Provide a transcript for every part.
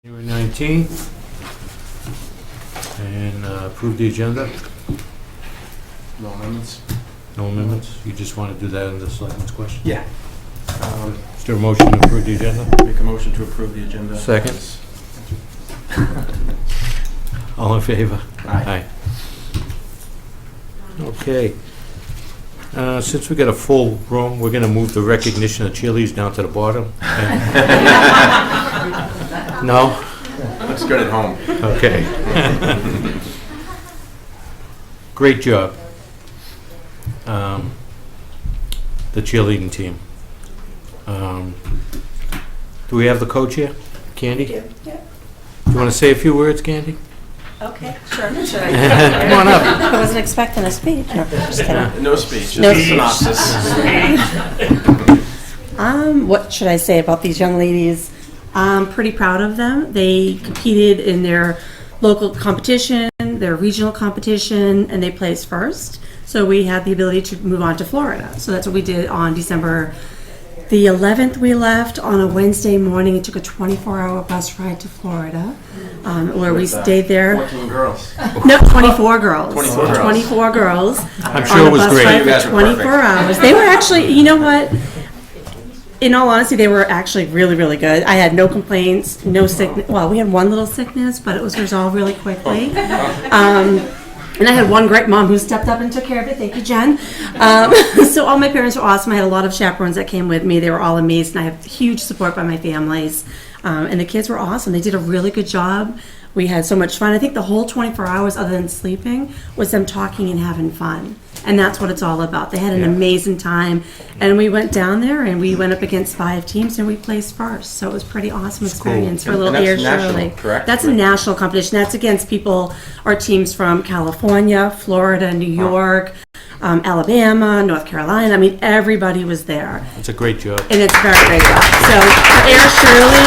January 19th, and approve the agenda. No amendments? No amendments? You just want to do that in the selectmen's question? Yeah. Is there a motion to approve the agenda? Make a motion to approve the agenda. Second. All in favor? Aye. Okay. Since we got a full room, we're going to move the recognition of cheerleaders down to the bottom. No? Looks good at home. Okay. Great job. The cheerleading team. Do we have the coach here? Candy? Yeah. Do you want to say a few words, Candy? Okay, sure. Should I? Come on up. I wasn't expecting a speech. No, just kidding. No speech, No just a synopsis. What should I say about these young ladies? I'm pretty proud of them. They competed in their local competition, their regional competition, and they placed first. So we had the ability to move on to Florida. So that's what we did on December the 11th. We left on a Wednesday morning and took a 24-hour bus ride to Florida, where we stayed there. 14 girls. No, 24 girls. 24 girls. 24 girls. I'm sure it was on a bus great. ride You guys for were 24 perfect. hours. They were actually, you know what? In all honesty, they were actually really, really good. I had no complaints, no sickness. Well, we had one little sickness, but it was resolved really quickly. And I had one great mom who stepped up and took care of it. Thank you, Jen. So all my parents were awesome. I had a lot of chaperones that came with me. They were all amazing. I have huge support by my families. And the kids were awesome. They did a really good job. We had so much fun. I think the whole 24 hours, other than sleeping, was them talking and having fun. And that's what it's all about. They had an amazing time. And we went down there and we went up against 5 teams and we placed first. So it was a pretty awesome experience for a little And Ayer that's national, Shirley. correct? That's a national competition. That's against people or teams from California, Florida, New York, Alabama, North Carolina. I mean, everybody was there. It's a great job. And it's a very great job. So for Ayer Shirley,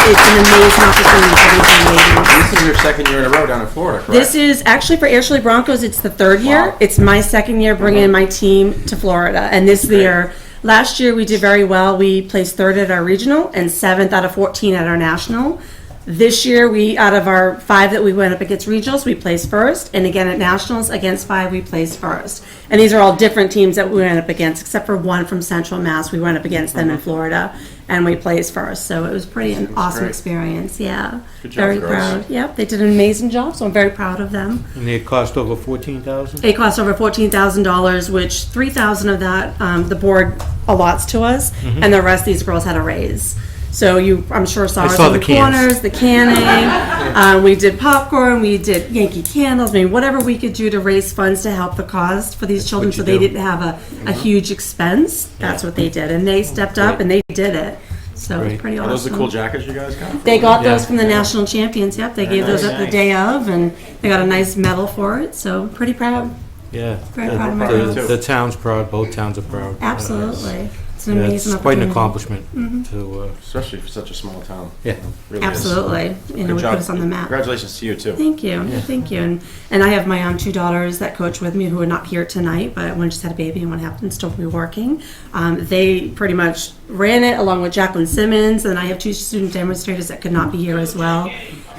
it's an amazing opportunity for these young ladies. This is your second year in a row down in Florida, correct? This is actually for Ayer Shirley Broncos. It's the 3rd year. Wow. It's my 2nd year bringing my team to Florida, and this year, last year we did very well. We placed 3rd at our regional and 7th out of 14 at our national. This year, we out of our 5 that we went up against regionals, we placed first, and again at nationals against 5, we placed first. And these are all different teams that we went up against, except for one from Central Mass. We went up against them in Florida, and we placed first. So it was an awesome great. experience. Yeah, Good job, very girls. proud. Yep, they did an amazing job. So I'm very proud of them. And they cost over $14,000? It cost over $14,000, which $3,000 of that the board allots to us, and the rest these girls had a raise. So I'm sure saw us saw in the the cans. corners, the canning. We did popcorn, we did Yankee candles. I mean, whatever we could do to raise funds to help the cause for these children, what so you they do. didn't have a huge expense. That's what they did, and they stepped up and they did it. So Great. it's pretty Are awesome. those the cool jackets you guys got? They got Yeah. those from the national champions. Yep, they gave those up the day of, and they got a nice medal for it. So pretty proud. Yeah. Very proud of my proud of girls. you, The town's proud, both towns are proud. Absolutely, it's an Yeah, amazing it's quite an opportunity. accomplishment to, Especially for such a small town. yeah. Really is. Absolutely, you know, Good we job. put us on the map. Congratulations to you, too. Thank you, thank you. And I have my 2 daughters that coach with me who are not here tonight, but one just had a baby and one happens to still be working. They pretty much ran it along with Jacqueline Simmons, and I have 2 student demonstrators that could not be here as well.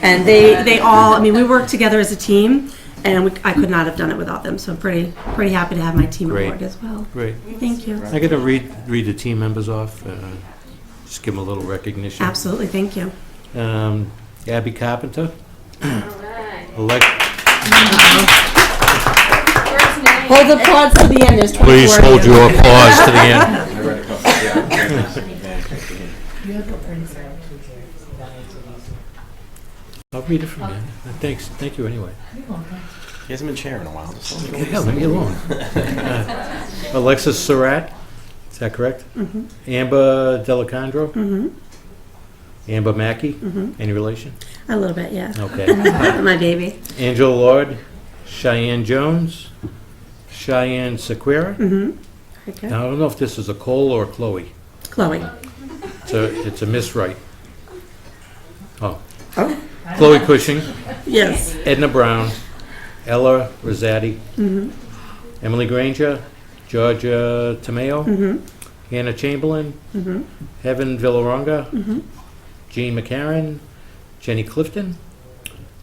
And they all, I mean, we work together as a team, and I could not have done it without them. So I'm pretty happy to have my team Great. aboard as well. Great. Thank you. I got to read the team members off, just give them a little recognition. Absolutely, thank you. Abby Carpenter. Hold the applause to the end, there's 24 Please of hold you. your applause to the end. I read a couple, yeah. I'll read it from you. Thanks, thank you anyway. He hasn't been chairing in a while. Just let me go. Hell, leave me alone. Alexis Surratt, is that correct? Amber Delicandro? Amber Mackey? Any relation? A little bit, yeah. Okay. My baby. Angela Lord, Cheyenne Jones, Cheyenne Sequeira. Very good. Now, I don't know if this is a Cole or a Chloe. Chloe. It's a miswrite. Oh. Oh, Chloe Cushing, yes. Edna Brown, Ella Rosati, Emily Granger, Georgia Tomeo, Hannah Chamberlain, Heaven Villaronga, Jean McCarran, Jenny Clifton,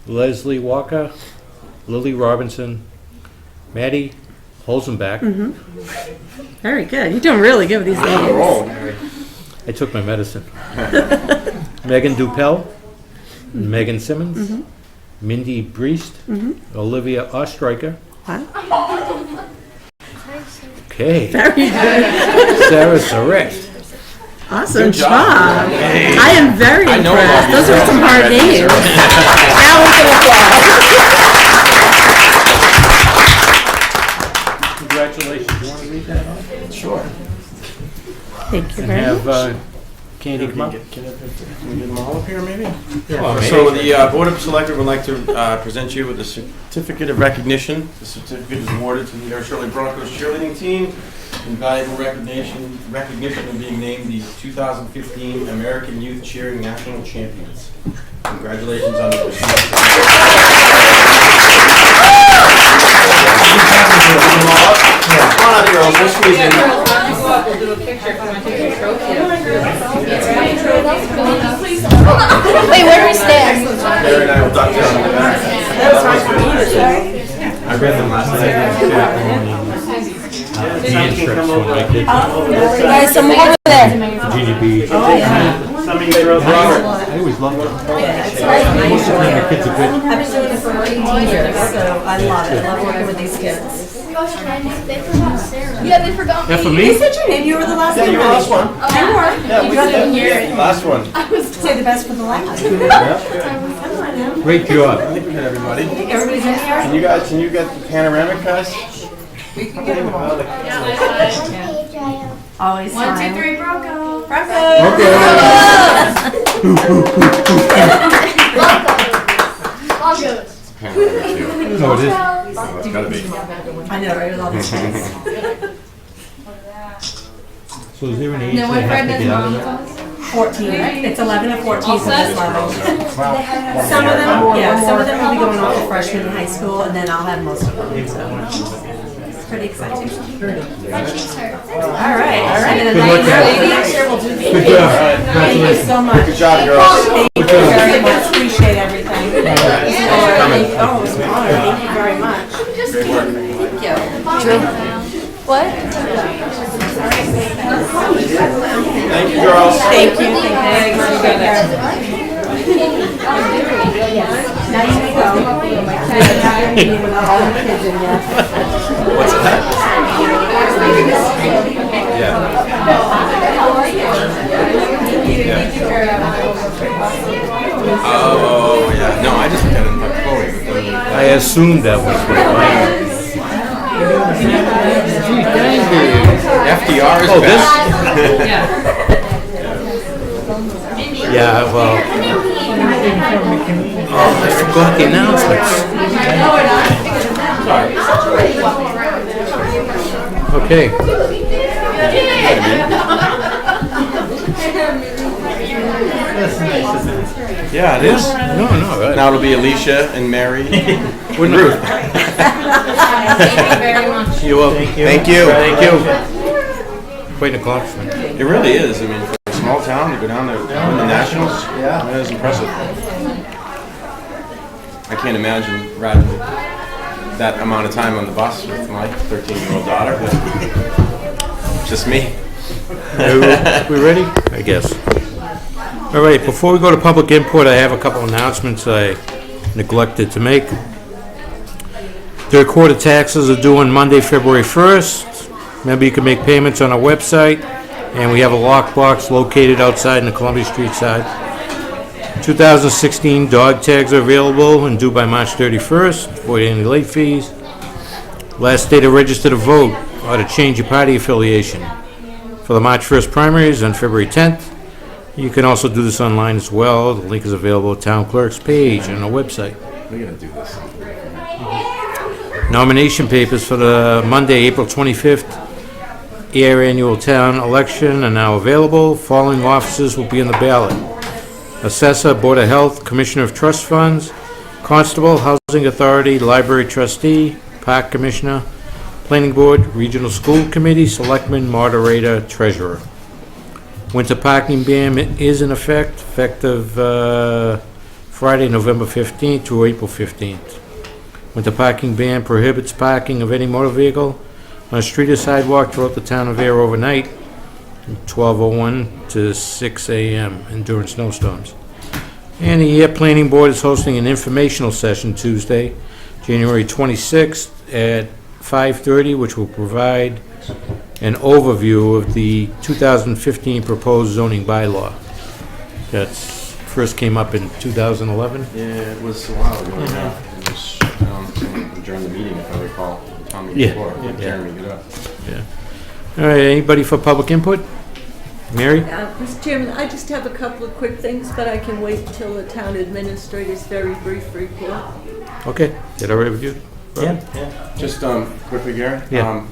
Leslie Walker, Lily Robinson, Maddie Holzenbach. Very good. You're doing really good with these names. Roll. I took my medicine. Megan Dupel, Megan Simmons, Mindy Briest, Olivia Ostreicher. Wow. Okay, Very good. Sarah Surratt. Awesome Good job. job. I am very I know impressed. about Those you. are some hard names. Now we can applaud. Congratulations. You want to read that off? Sure. Thank you And very have much. Candy come up? Can we get them all up here, maybe? Yeah. So the Board of Selectmen would like to present you with a certificate of recognition. The certificate is awarded to the Ayer Shirley Broncos cheerleading team in valuable recognition of being named the 2015 American Youth Cheering National Champions. Congratulations on the receipt. Come on out, girls. Let's squeeze in. We'll do a picture. Come on, take your trophy. Wait, where do we stand? Barry and I will duck down in the back. I read them last night. Ian Trips when I did Guys, some over there. Virginia Beach. Some of you girls I always loved it. Most of the time the kids are good. I've been doing this for 18 years, so I love it. I love working with these kids. Yeah, they forgot Yeah, for They me? said your name. You were the last Yeah, one. you were the last one. You were. Yeah, we did. Last one. Say the best for the last. Great job. I think we got everybody. Everybody's in here? Can you get the panoramic, guys? Always 1, 2, smile. 3, Bronco. Bronco. Panoramic too. No, it is. Oh, it's gotta be. I know, right? With all these kids. So is there an age they have to get out of it? 14. It's 11 and 14 for this level. Some of them, yeah, some of them will be going off to freshman in high school, and then I'll have most of them. So it's pretty exciting. All right. And then Good luck, guys. next year we'll do the. Good job. Thank you so much. Good job, girls. Thank you very much. Appreciate everything. Oh, it was an honor. Thank you very much. Great work. Thank you. What? Thank you, girls. Thank you. Thank you very much. Now you may go. With all the kids in yet. What's that? Yeah. Oh, yeah. No, I just got in my Chloe. I assumed that was what FDR is Oh, back. Yeah, well. Oh, I forgot the announcements. Okay. Yeah, it is. No, right. Now it'll be Alicia and Mary. Wouldn't Ruth. Very much. You're welcome. Thank you. Thank you. Quite an accomplishment. It really is. I mean, for a small town to go down there win the Nationals, that is impressive. I can't imagine riding that amount of time on the bus with my 13-year-old daughter. Just me. We ready? I guess. All right, before we go to public input, I have a couple announcements I neglected to make. Third quarter taxes are due on Monday, February 1st. Remember, you can make payments on our website, and we have a lockbox located outside in the Columbia Street side. 2016 dog tags are available and due by March 31st, avoid any late fees. Last day to register to vote or to change your party affiliation for the March 1st primaries on February 10th. You can also do this online as well. The link is available at Town Clerk's page on our website. We're gonna do this. Nomination papers for the Monday, April 25th Ayer annual town election are now available. Following officers will be on the ballot: Assessor, Board of Health, Commissioner of Trust Funds, Constable, Housing Authority, Library Trustee, Park Commissioner, Planning Board, Regional School Committee, Selectmen, Moderator, Treasurer. Winter parking ban is in effect, effective Friday, November 15th through April 15th. Winter parking ban prohibits parking of any motor vehicle on a street or sidewalk throughout the town of Ayer overnight, from 12:01 to 6 a.m. and during snowstorms. And the Ayer Planning Board is hosting an informational session Tuesday, January 26th at 5:30, which will provide an overview of the 2015 proposed zoning bylaw. That's first came up in 2011. Yeah, it was a while ago now. It was during the meeting, if I recall, the town meeting Yeah. before. Yeah. Jeremy, get up. All right, anybody for public input? Mary? Mr. Chairman, I just have a couple of quick things, but I can wait until the town administrator's very brief report. Okay, is that all right with you? Yeah. Just quickly, Gary. Yeah.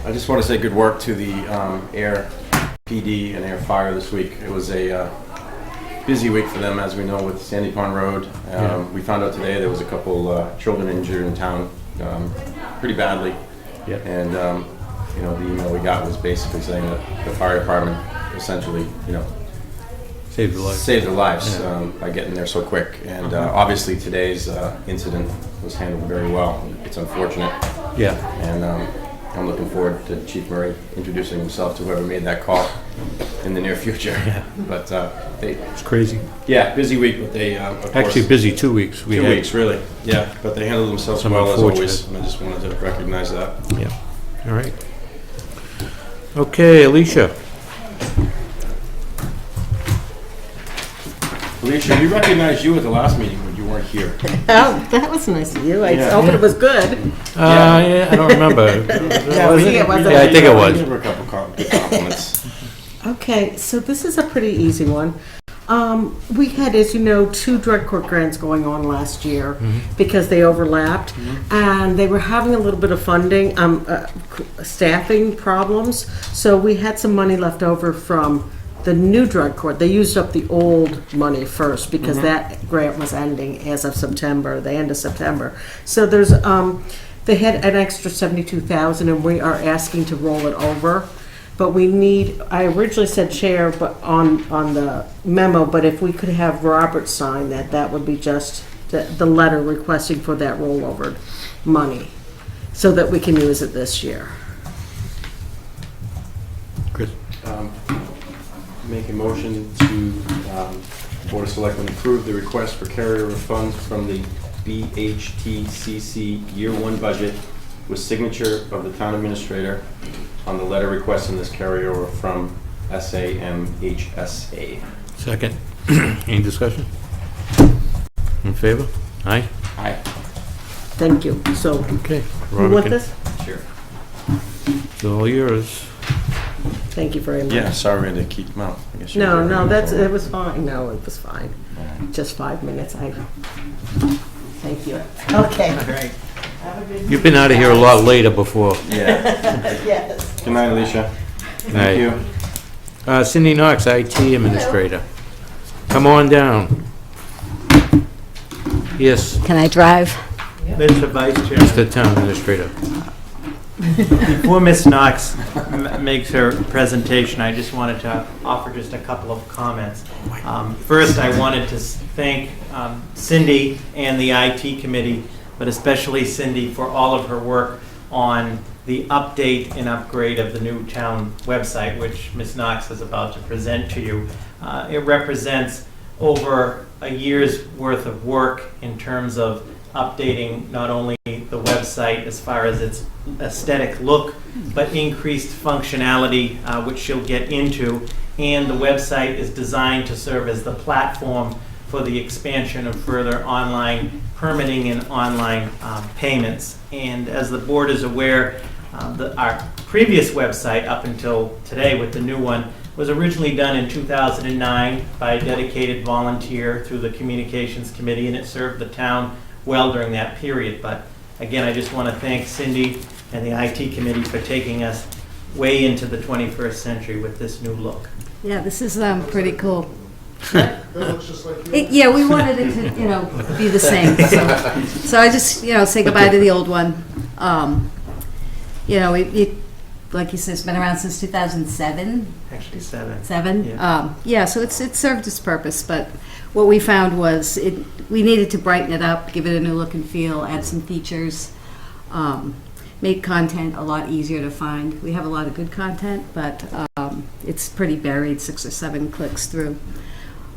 I just want to say good work to the Air PD and Air Fire this week. It was a busy week for them, as we know, with Sandy Pond Road. We found out today there was a couple children injured in town pretty badly. Yeah. And, the email we got was basically saying that the fire department essentially, Save your life. saved their lives Yeah. by getting there so quick. And obviously today's incident was handled very well. It's unfortunate. Yeah, And I'm looking forward to Chief Murray introducing himself to whoever made that call in the near future. Yeah. But it's crazy. busy week, but they, of course, Actually, busy 2 weeks. We 2 had- weeks, really. Yeah, but they handled themselves Some well as unfortunate. always. And I just wanted to recognize that. Yeah, all right. Okay, Alicia. Alicia, we recognized you at the last meeting when you weren't here. Oh, that was nice of you. I Yeah. hope it was good. Yeah, I don't remember. Was it? it was. Yeah, I think it was. There were a couple good compliments. Okay, so this is a pretty easy one. We had, as you know, 2 drug court grants going on last year because they overlapped, and they were having a little bit of funding, staffing problems. So we had some money left over from the new drug court. They used up the old money first because that grant was ending as of September, the end of September. So there's, they had an extra 72,000, and we are asking to roll it over. But we need, I originally said chair, but on the memo, but if we could have Robert sign that, that would be just the letter requesting for that rollover money, so that we can use it this year. Chris? Make a motion to Board of Selectmen approve the request for carryover funds from the BHTCC Year 1 budget with signature of the town administrator on the letter requesting this carryover from SAMHSA. Second. Any discussion? In favor? Aye? Aye. Thank you. So, Okay. you want Robert, this? Sure. it's all yours. Thank you very much. Yeah, sorry to keep them out. I guess you No, were no, ready that's, for it was fine. No, it was fine. Alright. Just 5 minutes. Thank you. Okay. You've been out of here a lot later before. Yeah. Yes. Good night, Alicia. Night. Thank you. Cindy Knox, IT Administrator. Come on down. Yes, Can I drive? Mr. Vice Chair, Mr. Town Administrator. before Ms. Knox makes her presentation, I just wanted to offer just a couple of comments. First, I wanted to thank Cindy and the IT committee, but especially Cindy for all of her work on the update and upgrade of the new town website, which Ms. Knox is about to present to you. It represents over a year's worth of work in terms of updating not only the website as far as its aesthetic look, but increased functionality, which she'll get into. And the website is designed to serve as the platform for the expansion of further online permitting and online payments. And as the board is aware, our previous website up until today with the new one was originally done in 2009 by a dedicated volunteer through the communications committee, and it served the town well during that period. But again, I just want to thank Cindy and the IT committee for taking us way into the 21st century with this new look. Yeah, this is pretty cool. Yeah, we wanted it to, be the same. So I just, say goodbye to the old one. It like you said, it's been around since 2007. Actually, 7. 7. Yeah. Yeah, so it's served its purpose, but what we found was we needed to brighten it up, give it a new look and feel, add some features, make content a lot easier to find. We have a lot of good content, but it's pretty buried, 6 or 7 clicks through.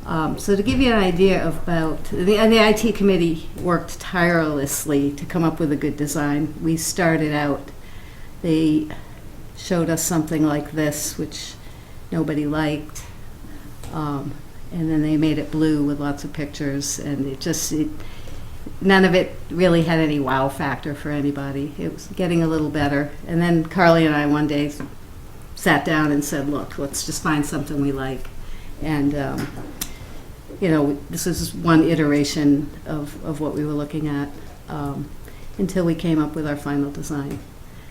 So to give you an idea about, the IT committee worked tirelessly to come up with a good design. We started out, they showed us something like this, which nobody liked, and then they made it blue with lots of pictures, and none of it really had any wow factor for anybody. It was getting a little better. And then Carly and I one day sat down and said, look, let's just find something we like. And this is one iteration of what we were looking at until we came up with our final design.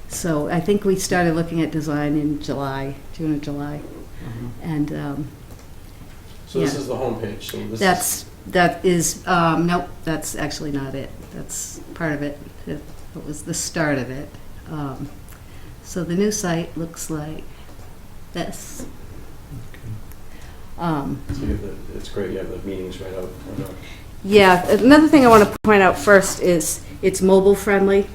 So I think we started looking at design in June or July. And So this is the homepage, so this nope, that's actually not it. That's part of it. It was the start of it. So the new site looks like this. It's great, you have the meetings right out. Yeah, another thing I want to point out first is it's mobile friendly.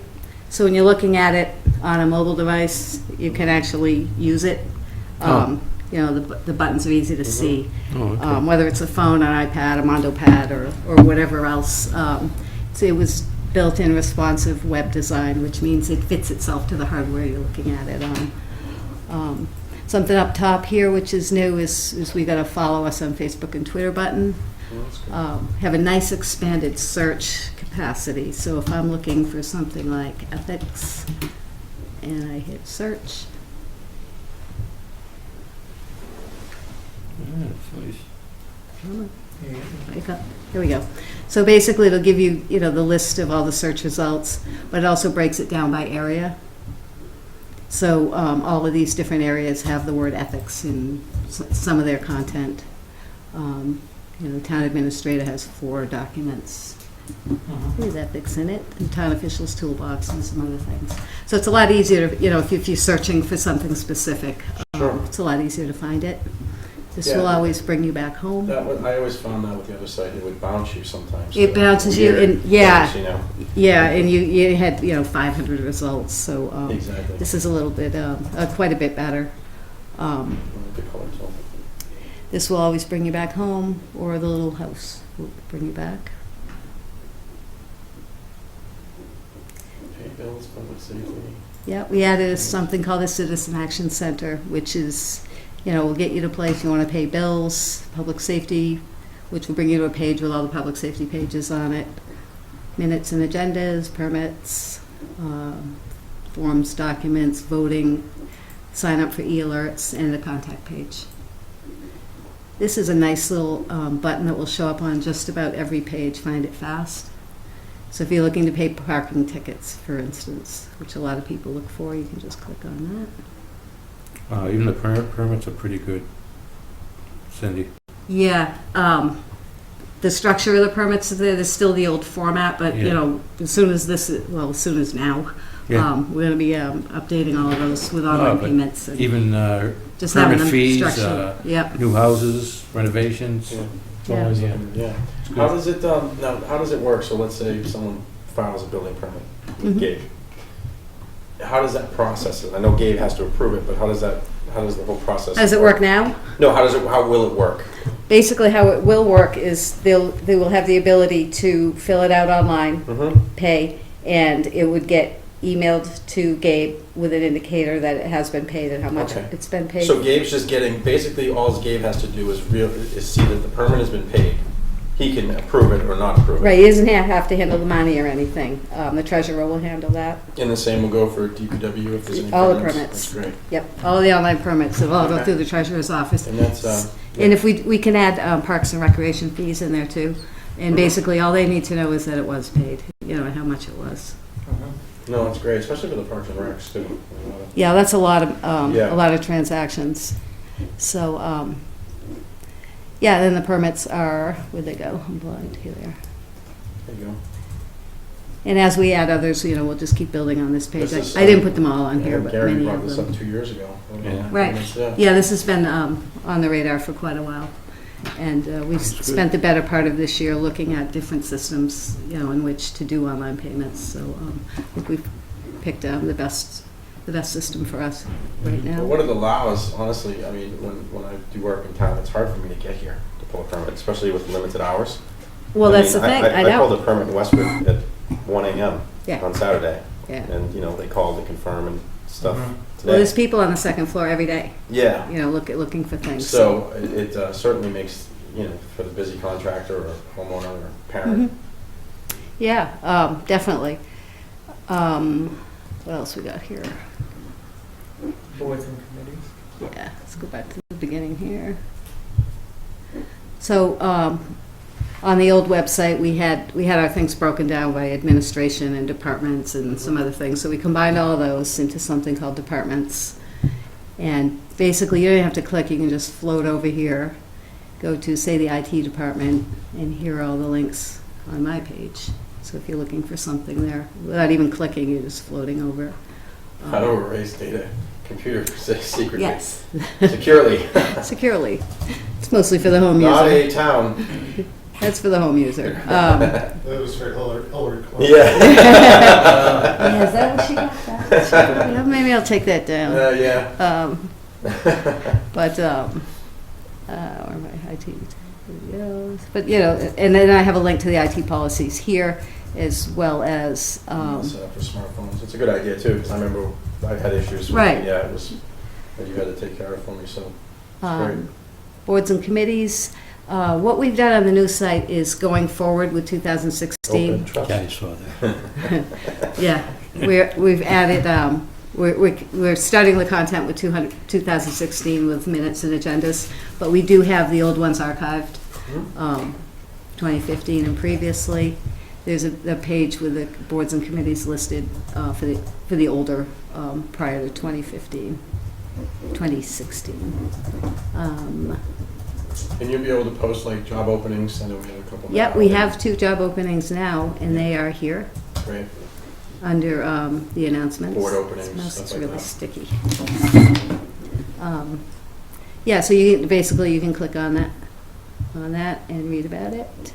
So when you're looking at it on a mobile device, you can actually use it. The buttons are easy to see. Oh, okay. Whether it's a phone, an iPad, a Mondo Pad, or whatever else. So it was built-in responsive web design, which means it fits itself to the hardware you're looking at it on. Something up top here, which is new, is we got a follow us on Facebook and Twitter button. Have a nice expanded search capacity. So if I'm looking for something like ethics, and I hit search, here we go. So basically it'll give you, the list of all the search results, but it also breaks it down by area. So all of these different areas have the word ethics in some of their content. The town administrator has 4 documents with ethics in it, and town officials toolbox and some other things. So it's a lot easier to, if you're searching for something specific, it's a lot easier to find it. This will always bring you back home. I always found that with the other site, it would bounce you sometimes. It bounces you, and Bounce, and you had 500 results. So Exactly. this is a little bit, quite a bit better. The color tool. This will always bring you back home, or the little house will bring you back. Pay bills, public safety. Yeah, we added something called a Citizen Action Center, which is, will get you to a place you want to pay bills, public safety, which will bring you to a page with all the public safety pages on it, minutes and agendas, permits, forms, documents, voting, sign up for e-alerts, and a contact page. This is a nice little button that will show up on just about every page, find it fast. So if you're looking to pay parking tickets, for instance, which a lot of people look for, you can just click on that. Even the permits are pretty good, Cindy. Yeah, the structure of the permits is there's still the old format, but as soon as now, Yeah. we're going to be updating all of those with online but payments. And Even just having permit them fees, structured. Yep. new houses, renovations. Yeah. It's always, Yeah. good. How does it now? How does it work? So let's say someone files a building permit with Mhm. Gabe. How does that process it? I know Gabe has to approve it, but how does the whole process? How does it work now? No, how will it work? Basically, how it will work is they will have the ability to fill it out online, Mm-hmm. pay, and it would get emailed to Gabe with an indicator that it has been paid and how much Okay. it's been paid. So Gabe's just getting, basically all Gabe has to do is see that the permit has been paid. He can approve it or not approve it. Right, he doesn't have to handle the money or anything. The treasurer will handle that. And the same will go for DPW if there's any All the permits? permits. That's great. Yep, all the online permits, it'll all go Okay. through the treasurer's office. And that's, And if we can add parks and recreation fees in there too. And basically, all they need to know is that it was paid, and how much it was. no, it's great, especially for the Parks and Recs too. Yeah, that's a lot of Yeah. a lot of transactions. So then the permits are, where'd they go? I'm blind. Here they are. There you go. And as we add others, we'll just keep building on this page. This is, I didn't put them all on here, but Gary many brought of this them. up 2 years ago. Yeah. Right. Yeah. Yeah, this has been on the radar for quite a while. And we've spent the better part of this year looking at different systems, in which to do online payments. So I think we've picked the best system for us right now. Well, what it allows, honestly, I mean, when I do work in town, it's hard for me to get here to pull a permit, especially with limited hours. Well, that's the thing. I I pulled know. a permit in Westwood at 1 a.m. Yeah. on Saturday. Yeah. And, they called to confirm and stuff Mhm. today. Well, there's people on the second floor every day, Yeah. looking for things. So it certainly makes, for the busy contractor or homeowner or parent. Mhm. Yeah, definitely. What else we got here? Boards and committees. Yeah, let's go back to the beginning here. So, on the old website, we had our things broken down by administration and departments and some other things. So we combined all of those into something called departments. And basically, you don't have to click, you can just float over here, go to, say, the IT department, and here are all the links on my page. So if you're looking for something there, without even clicking, you're just floating over. How to erase data, computer secretly. Yes, Securely. securely. It's mostly for the home Not user. a town. That's for the home user. That was for Hillary Clinton. Yeah. Yeah, is that what she got? Yeah, maybe I'll take that down. Yeah. But, where am I? IT videos. But, and then I have a link to the IT policies here, as well as, Set up for smartphones. It's a good idea too, because I remember I had issues with Right. it that you had to take care of for me, so it's great. boards and committees. What we've done on the new site is going forward with 2016. Open trust. I saw that. Yeah, we've added, we're starting the content with 2016 with minutes and agendas, but we do have the old ones archived, 2015 and previously. There's a page with the boards and committees listed for the older, prior to 2016. And you'll be able to post like job openings, I know we have a couple. Yep, now. we have 2 job openings now, and they are here Great. under the announcements. Board openings, Smells stuff like really that. sticky. Yeah, so you can click on that and read about it.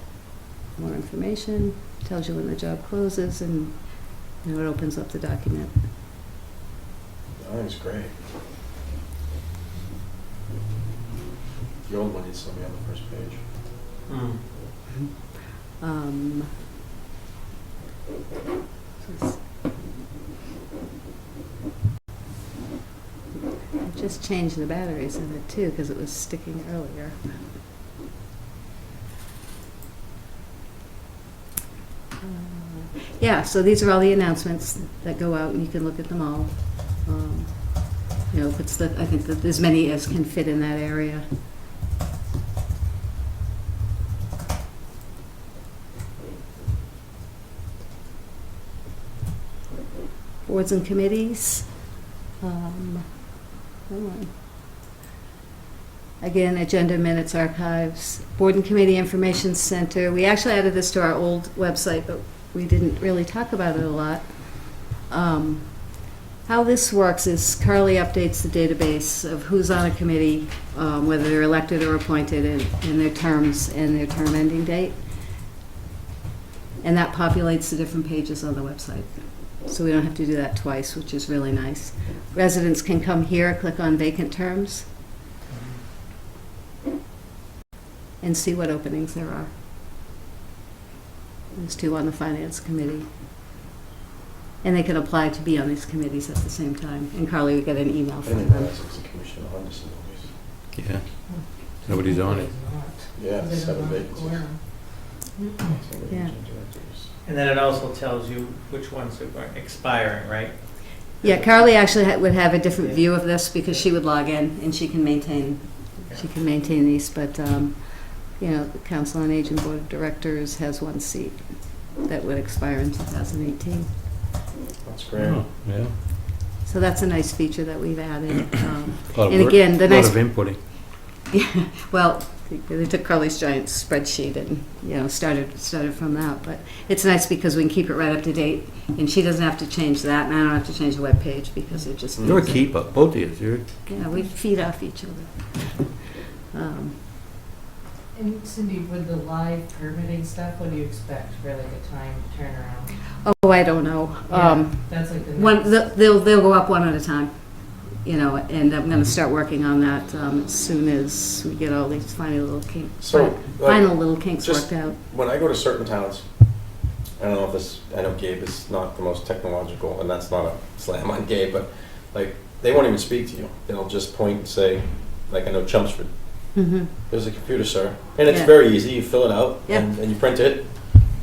More information, tells you when the job closes, and it opens up the document. I think it's great. The old one needs to be on the first page. Um, I just changed the batteries in it too, because it was sticking earlier. Yeah, so these are all the announcements that go out, and you can look at them all. I think that as many as can fit in that area. Boards and committees. Hold on. Again, agenda minutes archives, board and committee information center. We actually added this to our old website, but we didn't really talk about it a lot. How this works is Carly updates the database of who's on a committee, whether they're elected or appointed, and their terms and their term ending date. And that populates the different pages on the website. So we don't have to do that twice, which is really nice. Residents can come here, click on vacant terms, and see what openings there are. There's 2 on the finance committee. And they can apply to be on these committees at the same time. And Carly would get an email I from didn't them. realize it was a commission on disabilities. Yeah. Nobody's on it. Yeah, 7 vacancies. Yeah. And then it also tells you which ones are expiring, right? Yeah, Carly actually would have a different view of this because she would log in and she can maintain these. But, the Council on Aging Board of Directors has 1 seat that would expire in 2018. That's great. Oh, yeah. So that's a nice feature that we've added. A lot of And work, again, the a lot nice- of inputting. Well, they took Carly's giant spreadsheet and, started from that. But it's nice because we can keep it right up to date, and she doesn't have to change that, and I don't have to change the web page because it just... You're a keeper, both of you. Yeah, we feed off each other. And Cindy, with the live permitting stuff, what do you expect for like a time turnaround? Oh, I don't know. That's like the One, next. they'll go up one at a time, you know, and I'm gonna start working on that as soon as we get all these final little kinks just- worked out. When I go to certain towns, I don't know if this, I know Gabe is not the most technological, and that's not a slam on Gabe, but like, they won't even speak to you. They'll just point and say, like, I know Chelmsford, Mm-hmm. there's a computer, sir. And it's Yeah. very easy. You fill it out Yep. and you print it.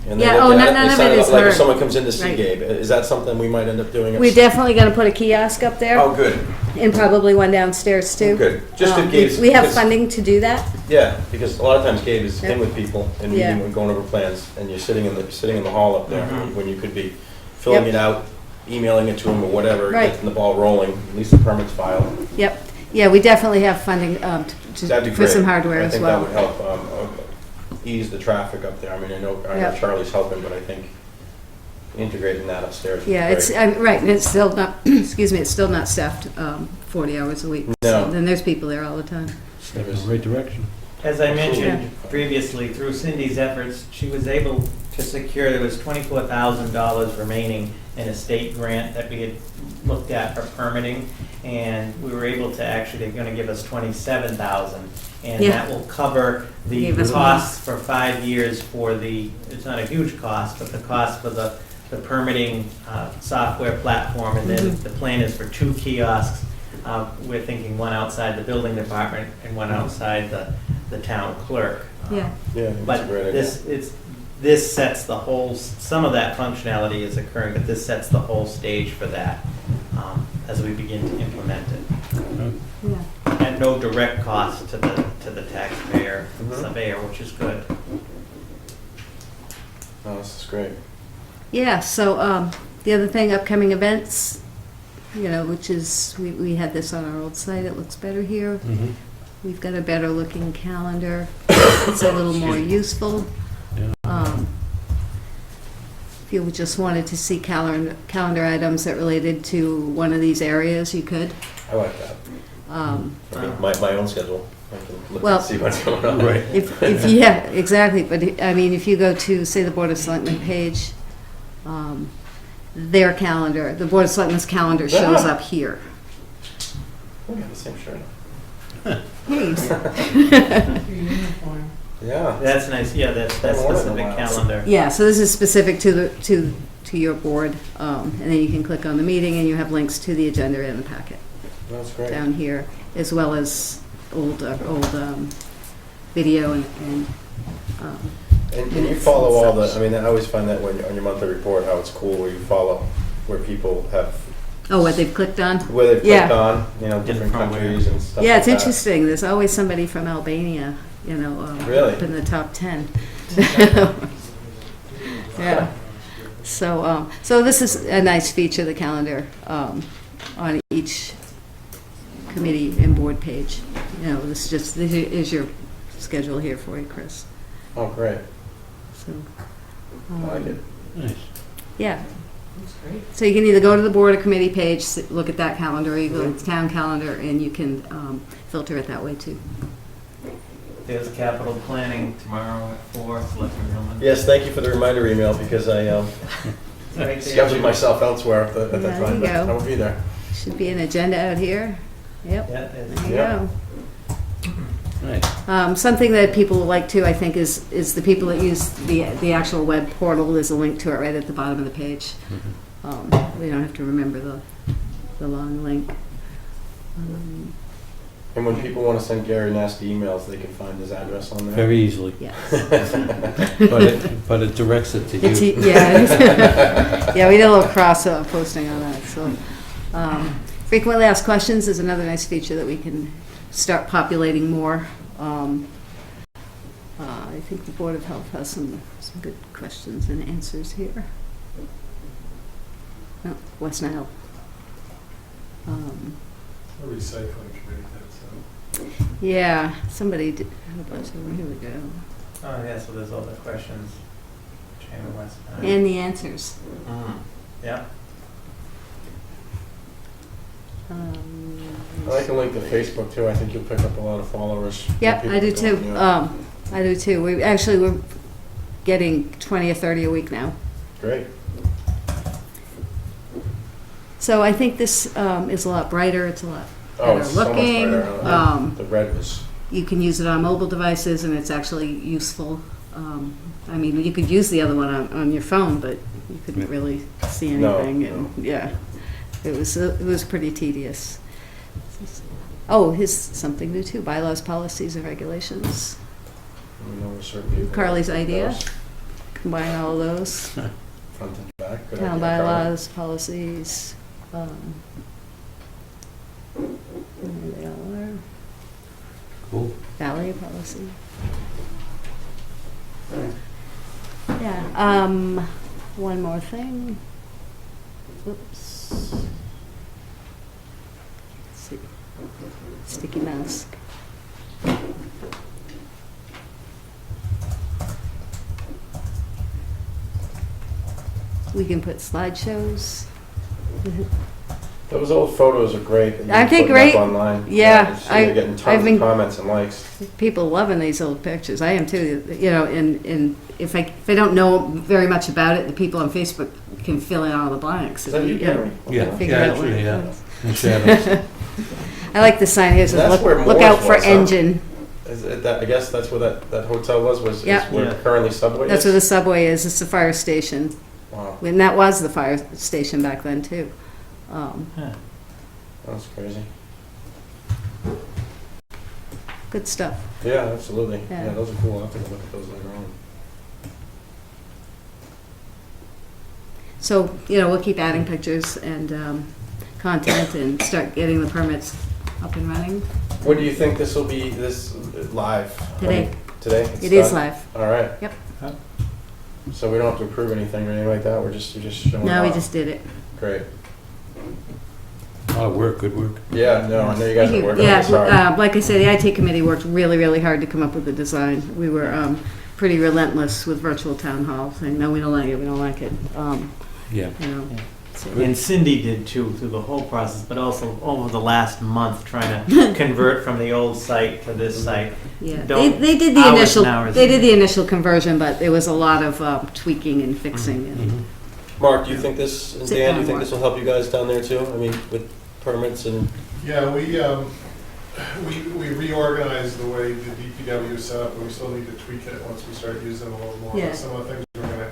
And they Yeah, look oh, at none it, they of sign it up is like if hard. someone comes in to see Right. Gabe. Is that something we might end up doing? We're definitely gonna put a kiosk up there, Oh, good. and probably one downstairs too. Good. Just if We- Gabe's. We have because- funding to do that. Yeah, because a lot of times Gabe is Yep. in with people and Yeah. meeting and going over plans, and you're sitting in the hall up there Mhm. when you could be filling Yep. it out, emailing it to him or whatever, Right. getting the ball rolling, at least the permits filed. Yep. Yeah, we definitely have funding That'd be for great. some hardware as I think well. that would help ease the traffic up there. I mean, I know Yep. Charlie's helping, but I think integrating that upstairs would be Yeah, great. it's, right, and it's still not, excuse me, it's still not staffed 40 hours a week. So No. then there's people there all the time. Step in the right direction. As I mentioned previously, through Cindy's efforts, she was able to secure, there was $24,000 remaining in a state grant that we had looked at for permitting, and we were able to actually, they're gonna give us $27,000. And Yeah. that will cover the Gave us costs for 5 years for the, it's not a huge cost, but the cost for the permitting software platform, and then Mhm. the plan is for 2 kiosks. We're thinking one outside the building department and one outside the town clerk. Yeah. Yeah, I think that's a But great idea. this sets the whole, some of that functionality is occurring, but this sets the whole stage for that as we begin to implement it. Yeah. At no direct cost to the taxpayer, Mhm. surveyor, which is good. No, this is great. Yeah, so the other thing, upcoming events, you know, which is, we had this on our old site, it looks better here. Mhm. We've got a better looking calendar. It's a little more useful. Yeah. If you just wanted to see calendar items that related to one of these areas, you could. I like that. I mean, my own schedule. I can look Well- and see what's going on. Right. If yeah, exactly, but I mean, if you go to, say, the Board of Selectmen page, their calendar, the Board of Selectmen's calendar shows up here. We got the same shirt. Hey, Your uniform. Yeah. That's nice, yeah, that's Haven't worn it in a specific while. calendar. yeah, so this is specific to your board, and then you can click on the meeting, and you have links to the agenda in the packet That's great. down here, as well as old video and And you follow all the, I mean, I always find that when, on your monthly report, how it's cool where you follow where people have, oh, what they've clicked on. where they've Yeah. clicked on, you know, different From where. countries and stuff Yeah, like it's that. interesting. There's always somebody from Albania, you know, Really? up in the top 10. Yeah. So, so this is a nice feature, the calendar, on each committee and board page. You know, this is your schedule here for you, Chris. Oh, great. So, I like it. Nice. yeah. Looks great. So you can either go to the board or committee page, look at that calendar, or you go to the town calendar, and you can filter it that way too. There's capital planning tomorrow at 4, Selectmen Roman. Yes, thank you for the reminder email because I Right there. scheduled myself elsewhere at the Yeah, there time, you but go. I won't be there. Should be an agenda out here. Yep. Yeah, it's- There you Yeah. go. Nice. Something that people like to, I think, is the people that use the actual web portal. There's a link to it right at the bottom of the page. We don't have to remember the long link. And when people want to send Gary nasty emails, they can find his address on there. Very easily. Yes. But it directs it to It's, you. yeah. Yeah, we did a little cross posting on that. So, frequently asked questions is another nice feature that we can start populating more. I think the Board of Health has some good questions and answers here. Oh, West Nile. A recycling committee, that's, Yeah, somebody did. Here we go. Oh, yeah, so there's all the questions. Chamber West. And the answers. Yeah. I like the link to Facebook too. I think you'll pick up a lot of followers. Yep, People I do don't, too. you know. I do too. We're getting 20 or 30 a week now. Great. So I think this is a lot brighter. It's a lot Oh, better it's so much looking. better. The red was, You can use it on mobile devices, and it's actually useful. I mean, you could use the other one on your phone, but you couldn't really see No, anything. no. And yeah, it was pretty tedious. Oh, here's something new too: bylaws, policies, and regulations. we know certain people. Carly's idea. Those Combine all of those: Front and back. Good town idea, Carly. bylaws, policies. There they all are. Cool. Valet policy. Yeah, one more thing. Oops. Let's see. Sticky mask. We can put slideshows. Those old photos are great. that you're Aren't they putting up great? Online. Yeah, so you're getting I've tons been- of comments and likes. People loving these old pictures. I am too. You know, and if I don't know very much about it, the people on Facebook can fill in all the blanks. Is that you, Gary? Yeah, Figure yeah, out actually, what it yeah. is. In shadows. I like the sign here. Says, That's where look out Moore's for was, huh? engine. Is it that, I guess that's where that hotel was is Yeah. where Yeah. currently Subway That's is? where the subway is. It's the fire station. Wow, And that was the fire station back then too. that's crazy. Good stuff. Yeah, absolutely. Yeah. Yeah, those are cool. I'll have to look at those later on. So, you know, we'll keep adding pictures and content and start getting the permits up and running. When do you think this will be, live? Today. Today? It is live. All right. Yep. So we don't have to approve anything or anything like that? You're just showing No, we off? just did it. Great. A lot of work, good work. Yeah, no, I know you guys are working on Yeah, this hard. like I said, the IT committee worked really, really hard to come up with the design. We were pretty relentless with virtual town hall, saying, no, we don't like it, we don't like it. Yeah. You know, Yeah. so- And Cindy did too, through the whole process, but also over the last month, trying to convert from the old site to this site. Yeah, Don't- they did the hours initial, and hours. they did the initial conversion, but there was a lot of tweaking and fixing. And Mhm. Mark, do you think this, and Sit Dan, do down, you think Mark. this will help you guys down there too? I mean, with permits and, Yeah, we reorganized the way the DPW is set up, and we still need to tweak it once we start using it a little more. Yeah. Some of the things we're gonna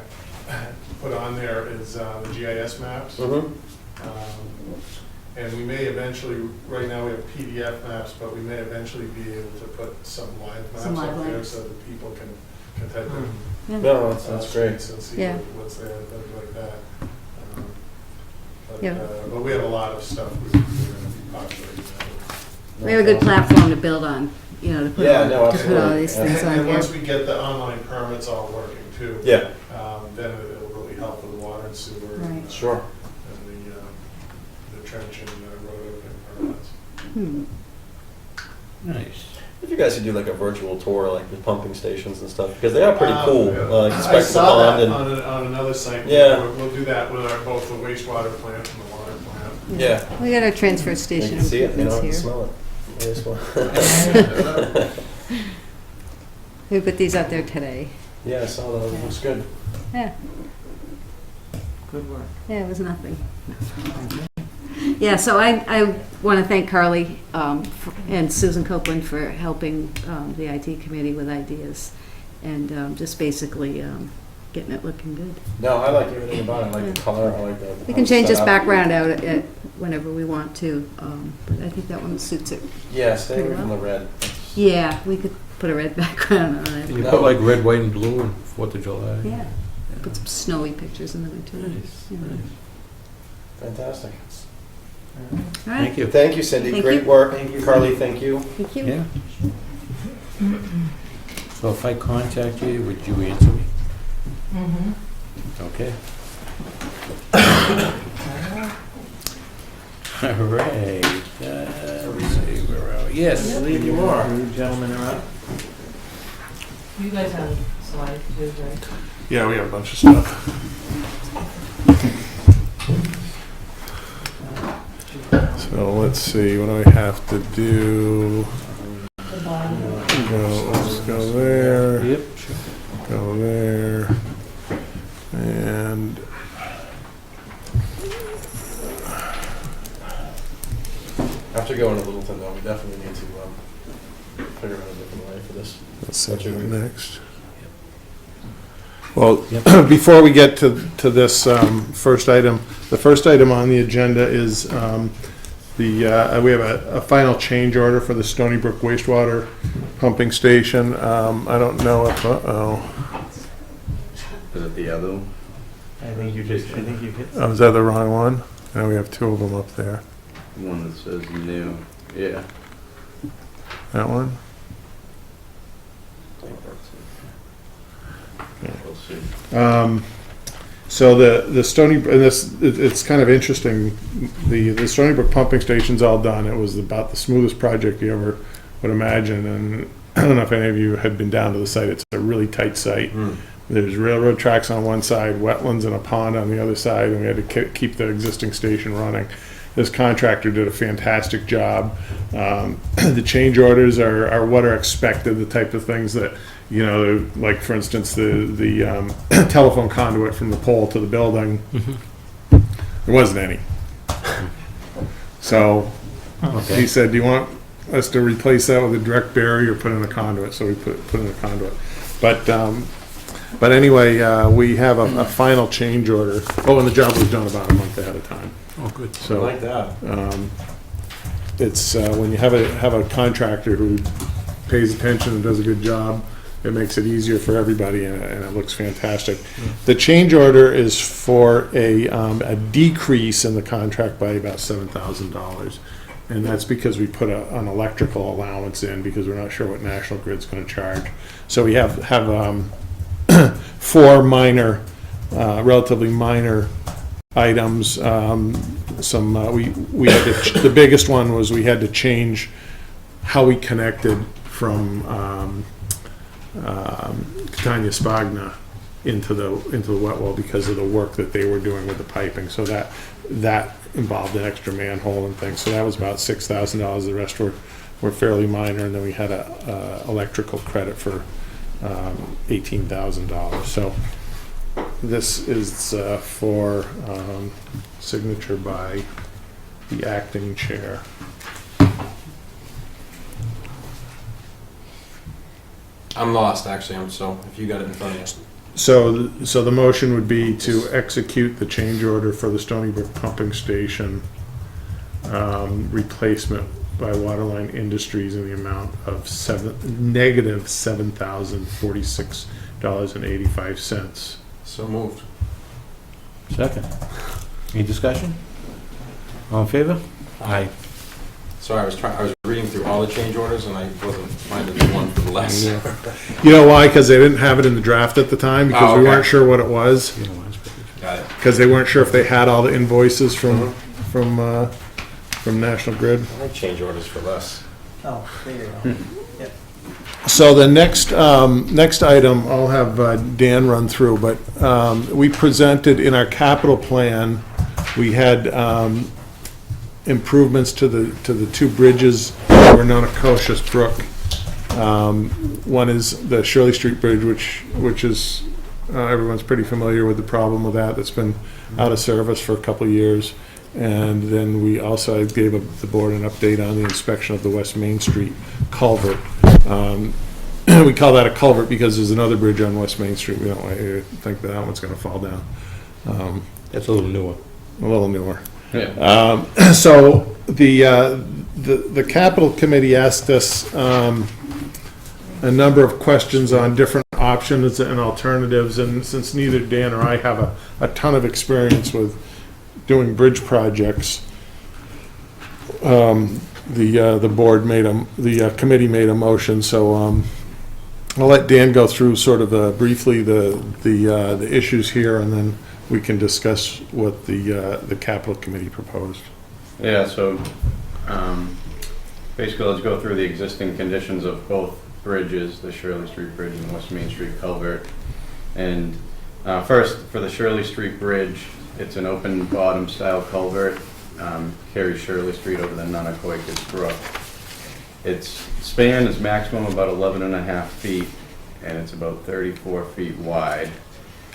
put on there is the GIS maps. And we may eventually, right now we have PDF maps, but we may eventually be able to put some live Some maps live up there maps. so that people can type in. Yeah. no, that's great. streets and see Yeah. what's there, things like that. Yeah. But we have a lot of stuff we're gonna be populating. We have a good platform to build on, you know, to put, Yeah, all, no, to put all absolutely. these Yeah. things And on here. once we get the online permits all working too, Yeah, then it'll really help with the water and sewer. Right. sure. And the trench and road opening permits. Nice. If you guys could do like a virtual tour, like the pumping stations and stuff, because they are pretty cool. Yeah. Like I Inspect the saw Pond that and, on another site. Yeah. We'll do that with both the wastewater plant and the water plant. yeah. We got our transfer You station can see it, you don't have to improvements here. smell it. Yeah, We put these out there today. Yeah, I saw that. It looks good. Yeah, Good work. yeah, it was nothing. Yeah, so I want to thank Carly and Susan Copeland for helping the IT committee with ideas and just basically getting it looking good. No, I like everything about it. I like the color. I like the. We can change this background out at whenever we want to, but I think that one suits it. Yeah, stay away pretty from the well. red. Yeah, we could put a red background on it. Can you put like red, white, and blue on 4th of July? Yeah, put some snowy pictures in the winter. Nice, Yeah. nice. Fantastic. All right, Thank you. Thank you, Cindy. Thank Great you. work. Thank you. Carly, thank you. thank you. Yeah. So if I contact you, would you answer me? Mm-hmm. Okay. All right. Let's see, where are we? Yes. I believe you are. You gentlemen are up. You guys have slides too, right? Yeah, we have a bunch of stuff. So let's see, what do I have to do? The bottom. Let's go there. there. Yep, sure. Go there. And After going to Littleton, though, we definitely need to figure out a different way for this. let's see What you what read. next. Well, Yep. before we get to this first item, the first item on the agenda is we have a final change order for the Stony Brook wastewater pumping station. I don't know if, Is it the other one? I think you hit. is that the wrong one? Now we have two of them up there. One that says new. Yeah. That one? I think that's it. We'll see. So the Stony, and it's kind of interesting, the Stony Brook pumping station's all done. It was about the smoothest project you ever would imagine, and I don't know if any of you had been down to the site. It's a really tight site. There's railroad tracks on one side, wetlands and a pond on the other side, and we had to keep the existing station running. This contractor did a fantastic job. The change orders are what are expected, the type of things that, you know, like for instance, the telephone conduit from the pole to the building. There wasn't any. So he said, do you want us to replace that with a direct barrier or put in a conduit? So we put in a conduit. But anyway, we have a final change order. Oh, and the job was done about a month ahead of time. Oh, good. I So like that. it's when you have a contractor who pays attention and does a good job, it makes it easier for everybody, and it looks fantastic. The change order is for a decrease in the contract by about $7,000, and that's because we put an electrical allowance in because we're not sure what National Grid's going to charge. So we have four minor, relatively minor items. We had the biggest one was we had to change how we connected from Catania Spagna into the wet well because of the work that they were doing with the piping. So that involved an extra manhole and things. So that was about $6,000. The rest were fairly minor, and then we had a electrical credit for $18,000. So this is for signature by the acting chair. I'm lost, actually. So if you got it in front of you. So the motion would be to execute the change order for the Stony Brook pumping station replacement by Waterline Industries in the amount of negative $7,046.85. So moved. Second. Any discussion? All in favor? Aye. Sorry, I was reading through all the change orders and I wasn't finding the one for the less. You know why? Because they didn't have it in the draft at the time, because Oh, we okay. weren't sure what it was, Got it. because they weren't sure if they had all the invoices from National Grid. I like change orders for less. Oh, there you go. So the next item, I'll have Dan run through, but we presented in our capital plan, we had improvements to the two bridges that were known as Nonacoshious Brook. One is the Shirley Street Bridge, which is everyone's pretty familiar with the problem with that. That's been out of service for a couple of years. And then we also gave the board an update on the inspection of the West Main Street culvert. We call that a culvert because there's another bridge on West Main Street. We don't want you to think that one's going to fall down. That's a little newer. A little newer. Yeah. So the capital committee asked us a number of questions on different options and alternatives, and since neither Dan or I have a ton of experience with doing bridge projects, the committee made a motion. So I'll let Dan go through sort of briefly the issues here, and then we can discuss what the capital committee proposed. Yeah, so basically let's go through the existing conditions of both bridges, the Shirley Street Bridge and the West Main Street culvert. And first, for the Shirley Street Bridge, it's an open bottom style culvert, carries Shirley Street over the Nonacoshious Brook. Its span is maximum about 11.5 feet, and it's about 34 feet wide.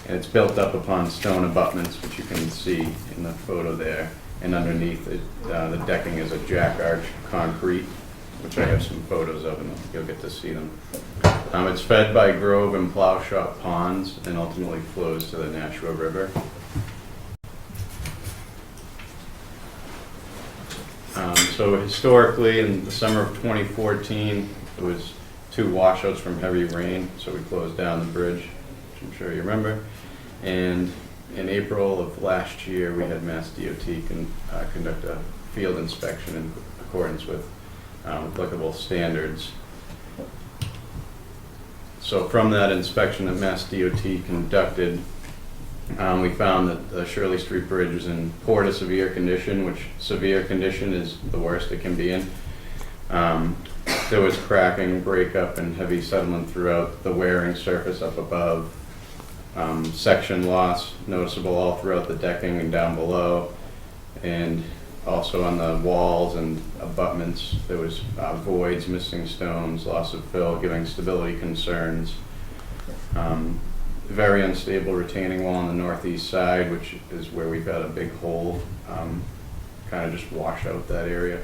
And it's built up upon stone abutments, which you can see in the photo there. And underneath it, the decking is a jack arch concrete, which I have some photos of, and you'll get to see them. It's fed by Grove and Plowshot ponds and ultimately flows to the Nashua River. So historically, in the summer of 2014, it was 2 washouts from heavy rain, so we closed down the bridge, which I'm sure you remember. And in April of last year, we had Mass DOT conduct a field inspection in accordance with applicable standards. So from that inspection that Mass DOT conducted, we found that the Shirley Street Bridge was in poor to severe condition, which severe condition is the worst it can be in. There was cracking, breakup, and heavy settlement throughout the wearing surface up above. Section loss noticeable all throughout the decking and down below. And also on the walls and abutments, there was voids, missing stones, loss of fill, giving stability concerns. Very unstable retaining wall on the northeast side, which is where we've got a big hole, kind of just wash out that area.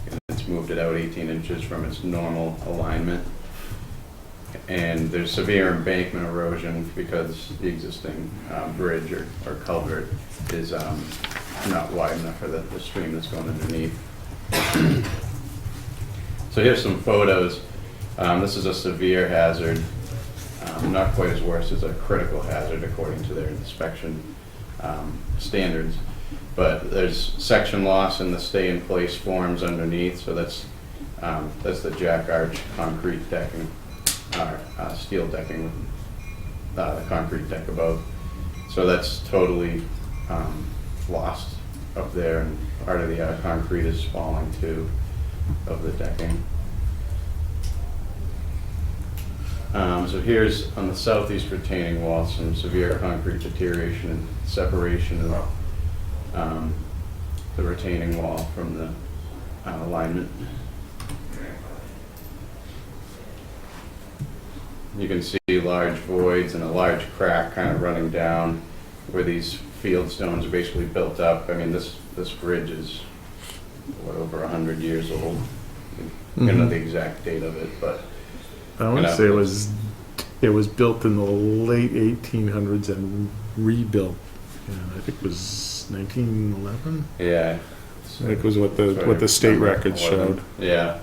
And it's moved it out 18 inches from its normal alignment. And there's severe embankment erosion because the existing bridge or culvert is not wide enough for the stream that's going underneath. So here's some photos. This is a severe hazard. Not quite as worse as a critical hazard according to their inspection standards, but there's section loss in the stay in place forms underneath, so that's the jack arch concrete decking, steel decking with the concrete deck above. So that's totally lost up there, and part of the concrete is falling too of the decking. So here's on the southeast retaining wall some severe concrete deterioration and separation of the retaining wall from the alignment. You can see large voids and a large crack kind of running down where these field stones are basically built up. I mean, this bridge is over 100 years old. I don't know the exact date of it, but I want to say it was built in the late 1800s and rebuilt. I think it was 1911. yeah. I think was what the state records showed. Yeah.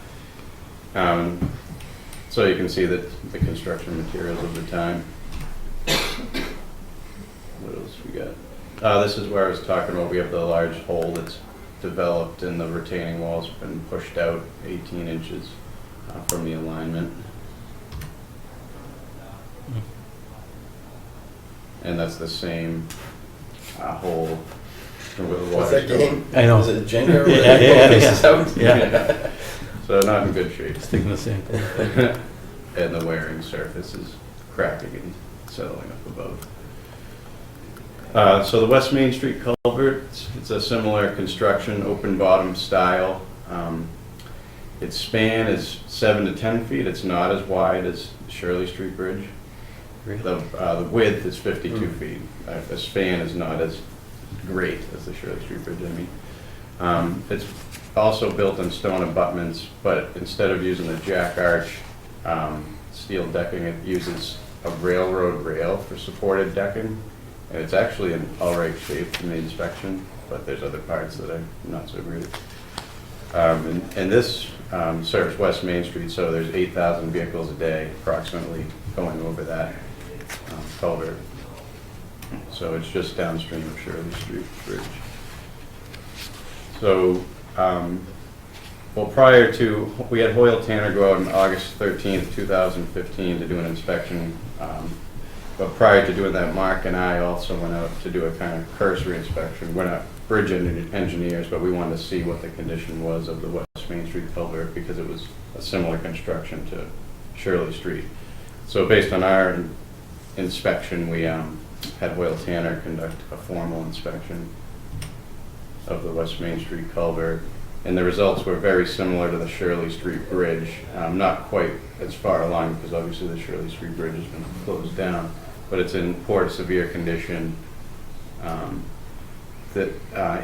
So you can see that the construction materials of the time. What else we got? This is where I was talking about. We have the large hole that's developed and the retaining wall's been pushed out 18 inches from the alignment. And that's the same hole where the What's water's that game? I know. Is it Jenga? Yeah. So not in good shape. Sticking the same thing. And the wearing surface is cracking and settling up above. So the West Main Street culvert, it's a similar construction, open bottom style. Its span is 7 to 10 feet. It's not as wide as Shirley Street Bridge. The width is 52 feet. The span is not as great as the Shirley Street Bridge, I mean. It's also built in stone abutments, but instead of using the jack arch steel decking, it uses a railroad rail for supported decking. And it's actually in all right shape in the inspection, but there's other parts that are not so great. And this serves West Main Street, so there's 8,000 vehicles a day approximately going over that culvert. So it's just downstream of Shirley Street Bridge. So, well, prior to, we had Hoyle Tanner go out on August 13th, 2015 to do an inspection. But prior to doing that, Mark and I also went out to do a kind of cursory inspection. We're not bridge engineers, but we wanted to see what the condition was of the West Main Street culvert because it was a similar construction to Shirley Street. So based on our inspection, we had Hoyle Tanner conduct a formal inspection of the West Main Street culvert. and the results were very similar to the Shirley Street Bridge. Not quite as far along, because obviously the Shirley Street Bridge has been closed down, but it's in poor to severe condition. The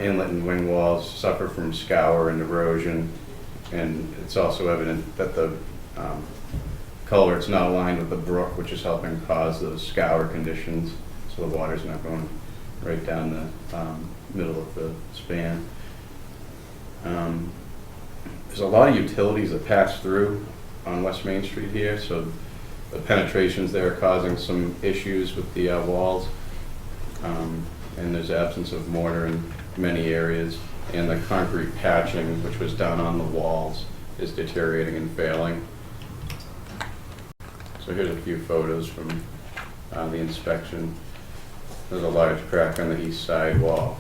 inlet and wing walls suffer from scour and erosion, and it's also evident that the culvert's not aligned with the brook, which is helping cause those scour conditions, so the water's not going right down the middle of the span. There's a lot of utilities that pass through on West Main Street here, so the penetrations there are causing some issues with the walls, and there's absence of mortar in many areas, and the concrete patching, which was done on the walls, is deteriorating and failing. So here's a few photos from the inspection. There's a large crack on the east side wall.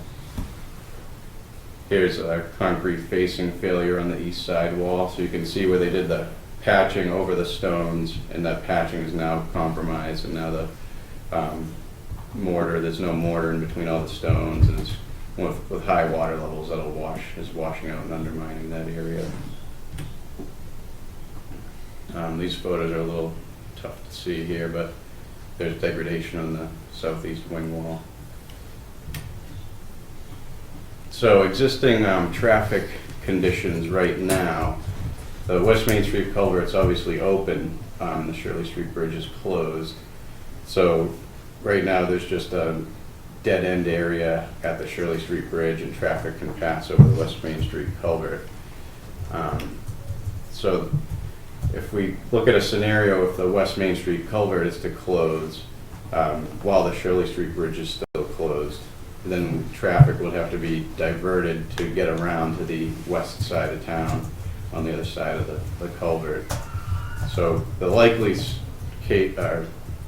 Here's a concrete facing failure on the east side wall, so you can see where they did the patching over the stones, and that patching is now compromised, and now the mortar, there's no mortar in between all the stones, and it's with high water levels that'll is washing out and undermining that area. These photos are a little tough to see here, but there's degradation on the southeast wing wall. So existing traffic conditions right now, the West Main Street culvert's obviously open, the Shirley Street Bridge is closed. So right now there's just a dead end area at the Shirley Street Bridge, and traffic can pass over the West Main Street culvert. So if we look at a scenario, if the West Main Street culvert is to close while the Shirley Street Bridge is still closed, then traffic would have to be diverted to get around to the west side of town on the other side of the culvert. So the likely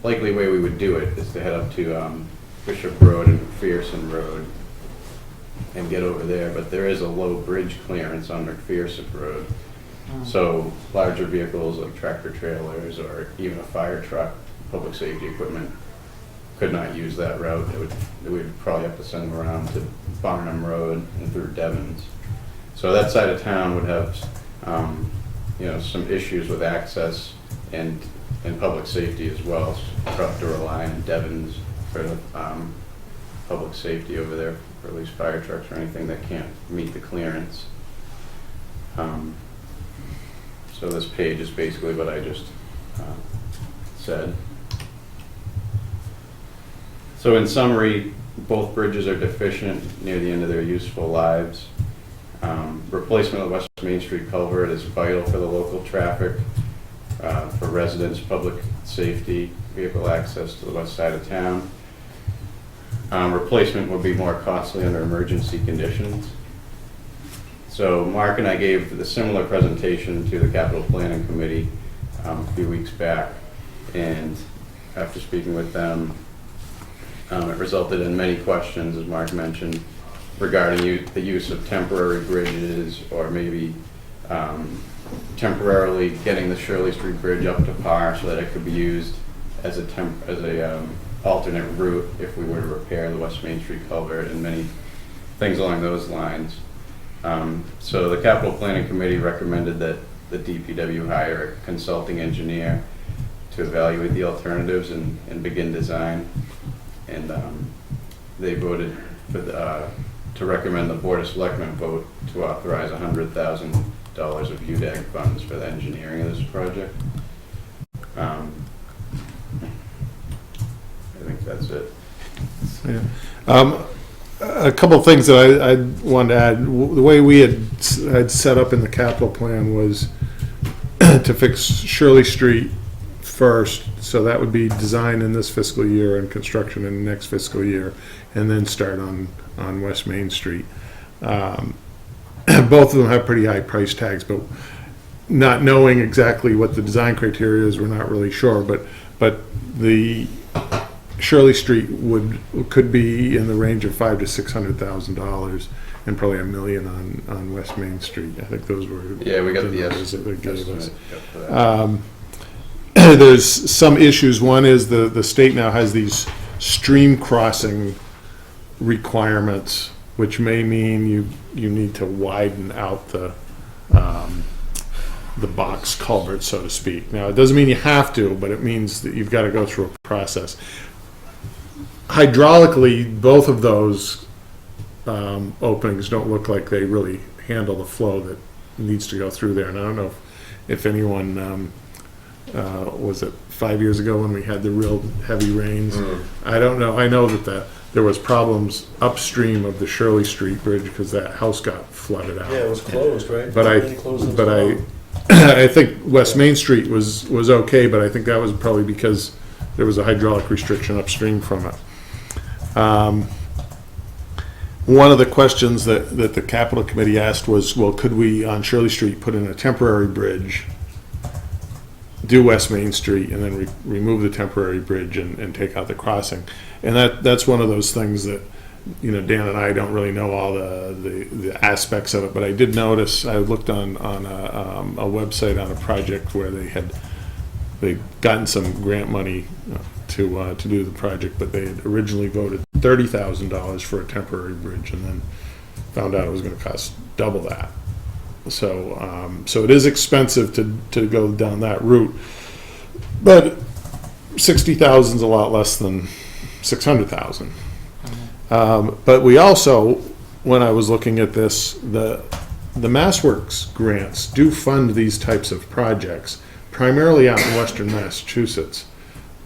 way we would do it is to head up to Bishop Road and McPherson Road and get over there, but there is a low bridge clearance on McPherson Road. So larger vehicles like tractor trailers or even a fire truck, public safety equipment, could not use that route. We'd probably have to send them around to Barnum Road and through Devons. So that side of town would have some issues with access and public safety as well. So we'll have to rely on Devons for the public safety over there, for at least fire trucks or anything that can't meet the clearance. So this page is basically what I just said. So in summary, both bridges are deficient near the end of their useful lives. Replacement of the West Main Street culvert is vital for the local traffic, for residents, public safety, vehicle access to the west side of town. Replacement would be more costly under emergency conditions. So Mark and I gave a similar presentation to the Capital Planning Committee a few weeks back, and after speaking with them, it resulted in many questions, as Mark mentioned, regarding the use of temporary bridges, or maybe temporarily getting the Shirley Street Bridge up to par so that it could be used as a alternate route if we were to repair the West Main Street culvert, and many things along those lines. So the Capital Planning Committee recommended that the DPW hire a consulting engineer to evaluate the alternatives and begin design. And they voted to recommend the Board of Selectmen vote to authorize $100,000 of UDAG funds for the engineering of this project. I think that's it. Yeah. A couple of things that I wanted to add. The way we had set up in the capital plan was to fix Shirley Street first, so that would be design in this fiscal year and construction in the next fiscal year, and then start on West Main Street. Both of them have pretty high price tags, but not knowing exactly what the design criteria is, we're not really sure. But the Shirley Street could be in the range of $500,000 to $600,000, and probably $1 million on West Main Street. I think those were we got the numbers that they gave us. estimate. There's some issues. One is the state now has these stream crossing requirements which may mean you need to widen out the box culvert, so to speak. Now, it doesn't mean you have to, but it means that you've got to go through a process. Hydraulically, both of those openings don't look like they really handle the flow that needs to go through there. And I don't know if anyone, was it 5 years ago when we had the real heavy rains? I don't know. I know that there was problems upstream of the Shirley Street Bridge because that house got flooded out. Yeah, it was closed, right? But I think West Main Street was okay, but I think that was probably because there was a hydraulic restriction upstream from it. One of the questions that the capital committee asked was, well, could we on Shirley Street put in a temporary bridge, do West Main Street, and then remove the temporary bridge and take out the crossing? And that's one of those things that, Dan and I don't really know all the aspects of it, but I did notice, I looked on a website on a project where they'd gotten some grant money to do the project, but they had originally voted $30,000 for a temporary bridge and then found out it was going to cost double that. So it is expensive to go down that route, but $60,000 is a lot less than $600,000. But we also, when I was looking at this, the MassWorks grants do fund these types of projects, primarily out in western Massachusetts.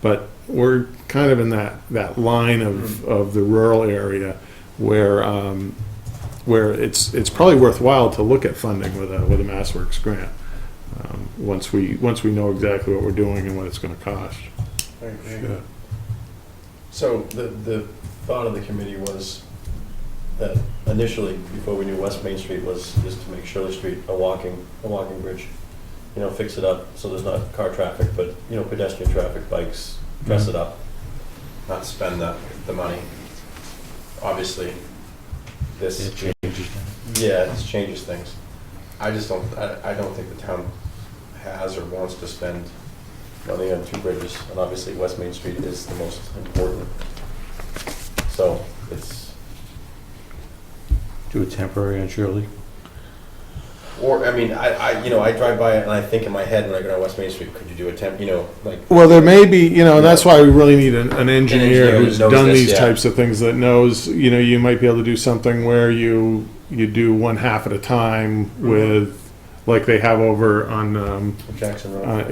But we're kind of in that line of the rural area where it's probably worthwhile to look at funding with a MassWorks grant once we know exactly what we're doing and what it's going to cost. I agree. So the thought of the committee was that initially, before we knew West Main Street was just to make Shirley Street a walking bridge, fix it up so there's not car traffic, but pedestrian traffic, bikes, dress it up, not spend the money. Obviously, this changes things. I just don't. I don't think the town has or wants to spend money on two bridges, and obviously West Main Street is the most important. So it's Do a temporary on Shirley. Or, I mean, I drive by it and I think in my head when I go down West Main Street, could you do a temp, like. Well, there may be, and that's why we really need an engineer who's knows done this, these yeah. types of things, that knows, you might be able to do something where you do one half at a time with, like they have over on, Jackson Road.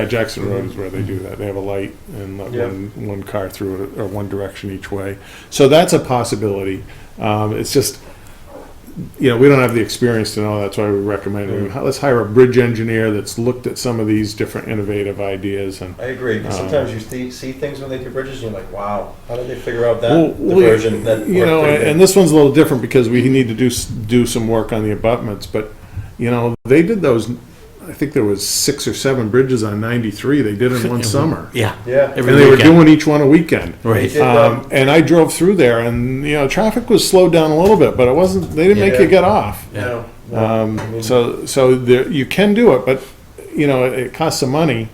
Jackson Road is where they do that. They have a light and let Yeah. one car through it, or one direction each way. So that's a possibility. It's just, we don't have the experience to know. That's why we recommend let's hire a bridge engineer that's looked at some of these different innovative ideas. And I agree, because sometimes you see things when they do bridges and you're like, wow, how did they figure out that diversion? That and this one's a little different because we need to do some work on the abutments. But, they did those, I think there was 6 or 7 bridges on 93 they did in one summer. Yeah. Yeah. And they were doing each one a weekend. Right. And I drove through there, and traffic was slowed down a little bit, but it wasn't. They didn't make you get off. No. So there, you can do it, but it costs some money.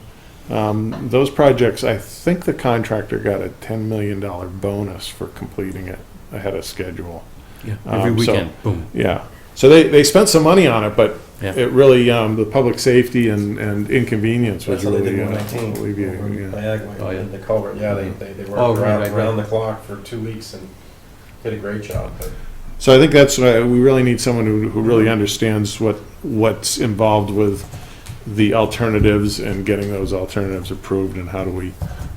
Those projects, I think the contractor got a $10 million bonus for completing it ahead of schedule. Yeah. Every weekend. Boom. Yeah. So they spent some money on it, but Yeah. it really the public safety and inconvenience was That's how they really did 119 alleviating. over Yeah. Niagara, Oh, yeah. the culvert. Yeah, they worked Oh, right. around the clock for 2 weeks and did a great job. But So I think that's we really need someone who really understands what's involved with the alternatives and getting those alternatives approved, and how do we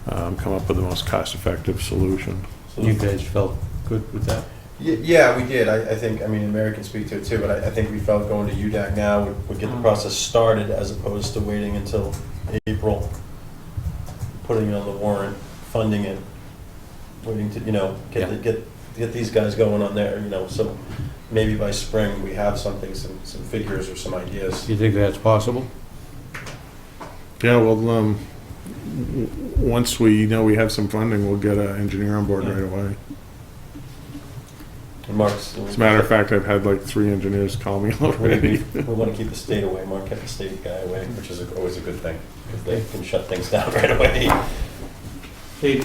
come up with the most cost-effective solution. You guys felt good with that? yeah, we did. I think, Mary can speak to it too, but I think we felt going to UDAC now would get the process started as opposed to waiting until April, putting it on the warrant, funding it, waiting to, get these guys going on there, so maybe by spring we have something, some figures or some ideas. You think that's possible? Yeah, well, once we know we have some funding, we'll get an engineer on board right away. And Mark's. As a matter of fact, I've had like 3 engineers call me already. We want to keep the state away. Mark kept the state guy away, which is always a good thing, because they can shut things down right away. Hey,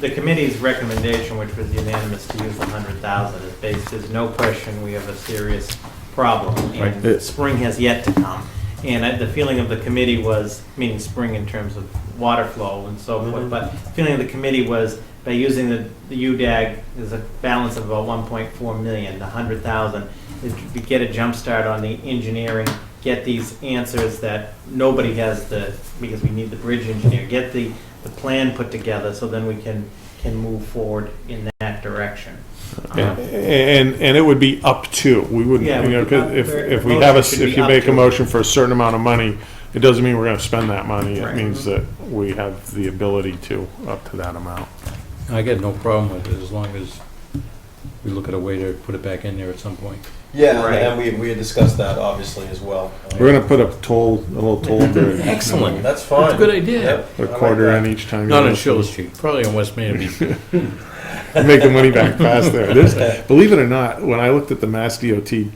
the committee's recommendation, which was unanimous to use 100,000, is based, there's no question we have a serious problem, and Right. spring has yet to come. And the feeling of the committee was, meaning spring in terms of water flow and so forth, but the feeling of the committee was by using the UDAG, there's a balance of about 1.4 million, the 100,000, is to get a jump start on the engineering, get these answers that nobody has because we need the bridge engineer, get the plan put together so then we can move forward in that direction. And it would be up to, we wouldn't, Yeah, you know, 'cause if we have motion should if be you up make a to. motion for a certain amount of money, it doesn't mean we're gonna spend that money. It Right. means that we have the ability to, up to that amount. I get no problem with it as long as we look at a way to put it back in there at some point. Yeah, Right. and we had discussed that obviously as well. We're gonna put a little toll bridge. Excellent. That's fine. That's a good idea. Yep, A I like quarter that. in each time. Not you on go Shirley through. Street, probably on West Main. It'd be- Make the money back fast there. Believe it or not, when I looked at the Mass DOT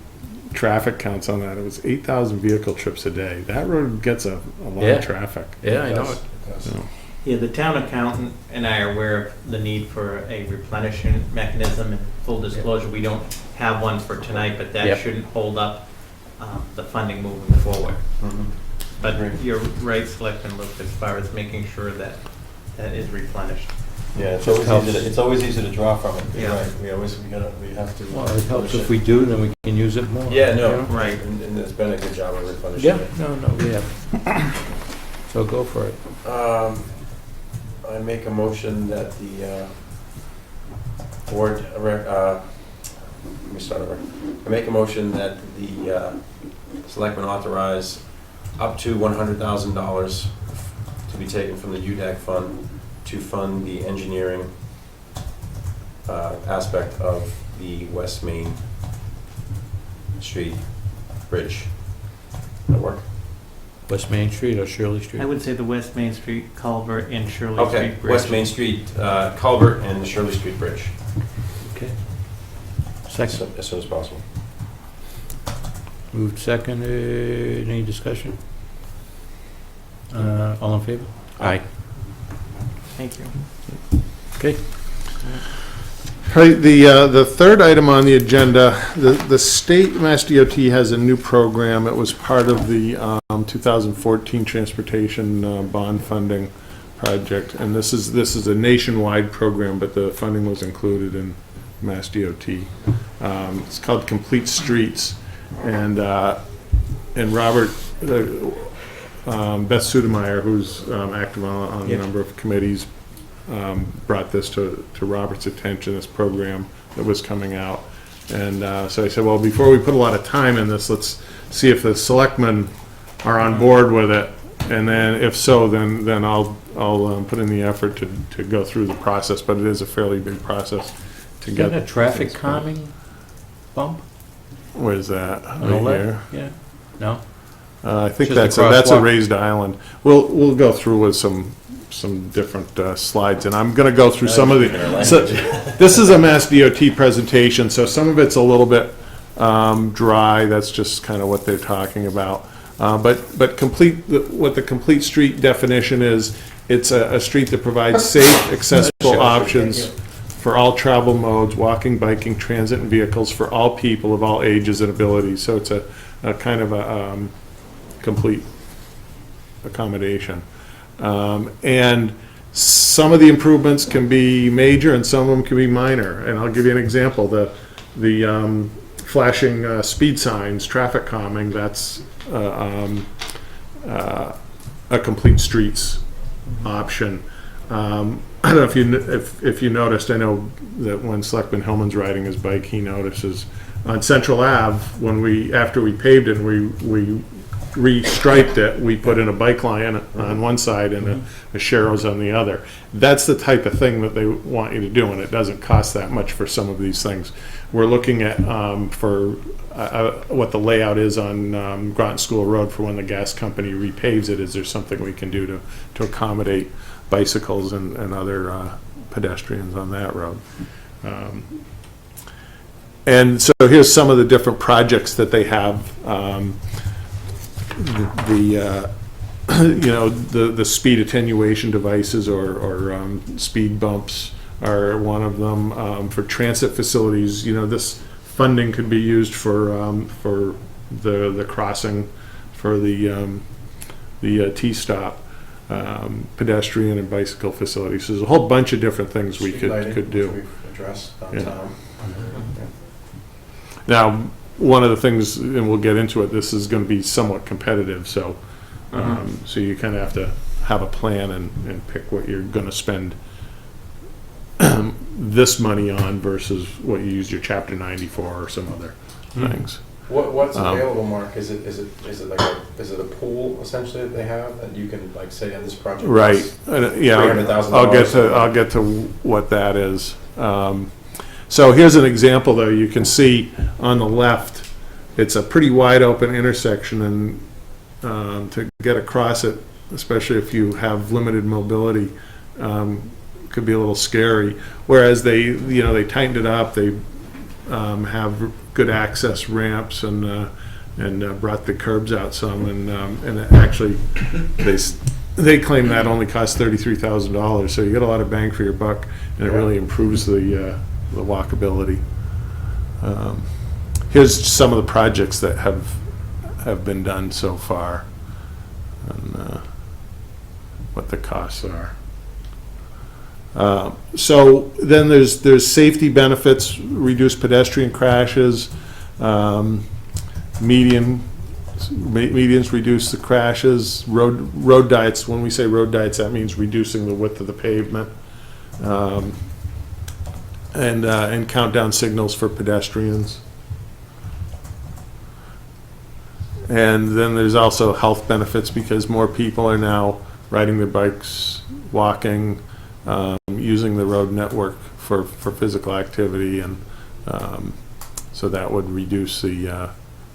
traffic counts on that, it was 8,000 vehicle trips a day. That road gets a lot Yeah. of traffic. Yeah, I know Yes, it. yes. Yeah, the town accountant and I are aware of the need for a replenishment mechanism, and full disclosure, we don't have one for tonight, but that Yep. shouldn't hold up the funding moving forward. Mhm. But Agreed. you're right, Selectman Luke, as far as making sure that that is replenished. Yeah, it's Just always helps. easy it's always easy to draw from it. You're Yeah. right. We have to. Well, it helps if we do, then we can use it more. Yeah, no, you know? Right. and it's been a good job of replenishing Yeah, it. no, we have. So go for it. I make a motion that the board, let me start over. I make a motion that the selectmen authorize up to $100,000 to be taken from the UDAC fund to fund the engineering aspect of the West Main Street Bridge. That work? West Main Street or Shirley Street? I would say the West Main Street culvert and Shirley Okay, Street Bridge. West Main Street culvert and the Shirley Street Bridge, Okay. as Second. as soon as possible. Moved second. Any discussion? All in favor? Aye. Thank you. Okay. Right, the third item on the agenda, the state Mass DOT has a new program. It was part of the 2014 transportation bond funding project, and this is a nationwide program, but the funding was included in Mass DOT. It's called Complete Streets, and Robert, Beth Sudemeyer, who's active on a Yep. number of committees, brought this to Robert's attention, this program that was coming out. And so I said, well, before we put a lot of time in this, let's see if the selectmen are on board with it. And then if so, then I'll put in the effort to go through the process, but it is a fairly big process to Is get. that a traffic calming bump? Where's that? On Right the left? here. Yeah. No? I think Just a that's a crosswalk. raised island. We'll go through with some different slides, and I'm gonna go through some of the, so, this is a Mass DOT presentation, so some of it's a little bit dry, that's just kind of what they're talking about. But complete, what the complete street definition is, it's a street that provides safe, accessible options for all travel modes, walking, biking, transit, and vehicles for all people of all ages and abilities. So it's a kind of a complete accommodation. And some of the improvements can be major and some of them can be minor. And I'll give you an example. The flashing speed signs, traffic calming, that's a complete streets option. I don't know if you noticed, I know that when Selectman Hillman's riding his bike, he notices on Central Ave, after we paved it and we restriped it, we put in a bike line on one side and a Sharrows on the other. That's the type of thing that they want you to do, and it doesn't cost that much for some of these things. We're looking at for what the layout is on Groton School Road for when the gas company repaves it. Is there something we can do to accommodate bicycles and other pedestrians on that road? And so here's some of the different projects that they have. the speed attenuation devices or speed bumps are one of them. For transit facilities, this funding could be used for the crossing, for the T-stop, pedestrian and bicycle facilities. So there's a whole bunch of different things we Street lighting, could do. which we've addressed downtown. Now, one of the things, and we'll get into it, this is going to be somewhat competitive, so so you kind of have to have a plan and pick what you're going to spend this money on versus what you use your Chapter 90 for or some other things. What's available, Mark? Is it a pool essentially that they have that you can like say on this project? Right. Yeah. $300,000. I'll get to what that is. So here's an example, though. You can see on the left, it's a pretty wide open intersection, and to get across it, especially if you have limited mobility, could be a little scary. Whereas they tightened it up. They have good access ramps and brought the curbs out some, and actually they claim that only costs $33,000. So you get a lot of bang for your buck, and it really improves the walkability. Here's some of the projects that have been done so far, and what the costs are. So then there's safety benefits, reduced pedestrian crashes, medians reduce the crashes, road diets. When we say road diets, that means reducing the width of the pavement, and countdown signals for pedestrians. And then there's also health benefits because more people are now riding their bikes, walking, using the road network for physical activity, and so that would reduce the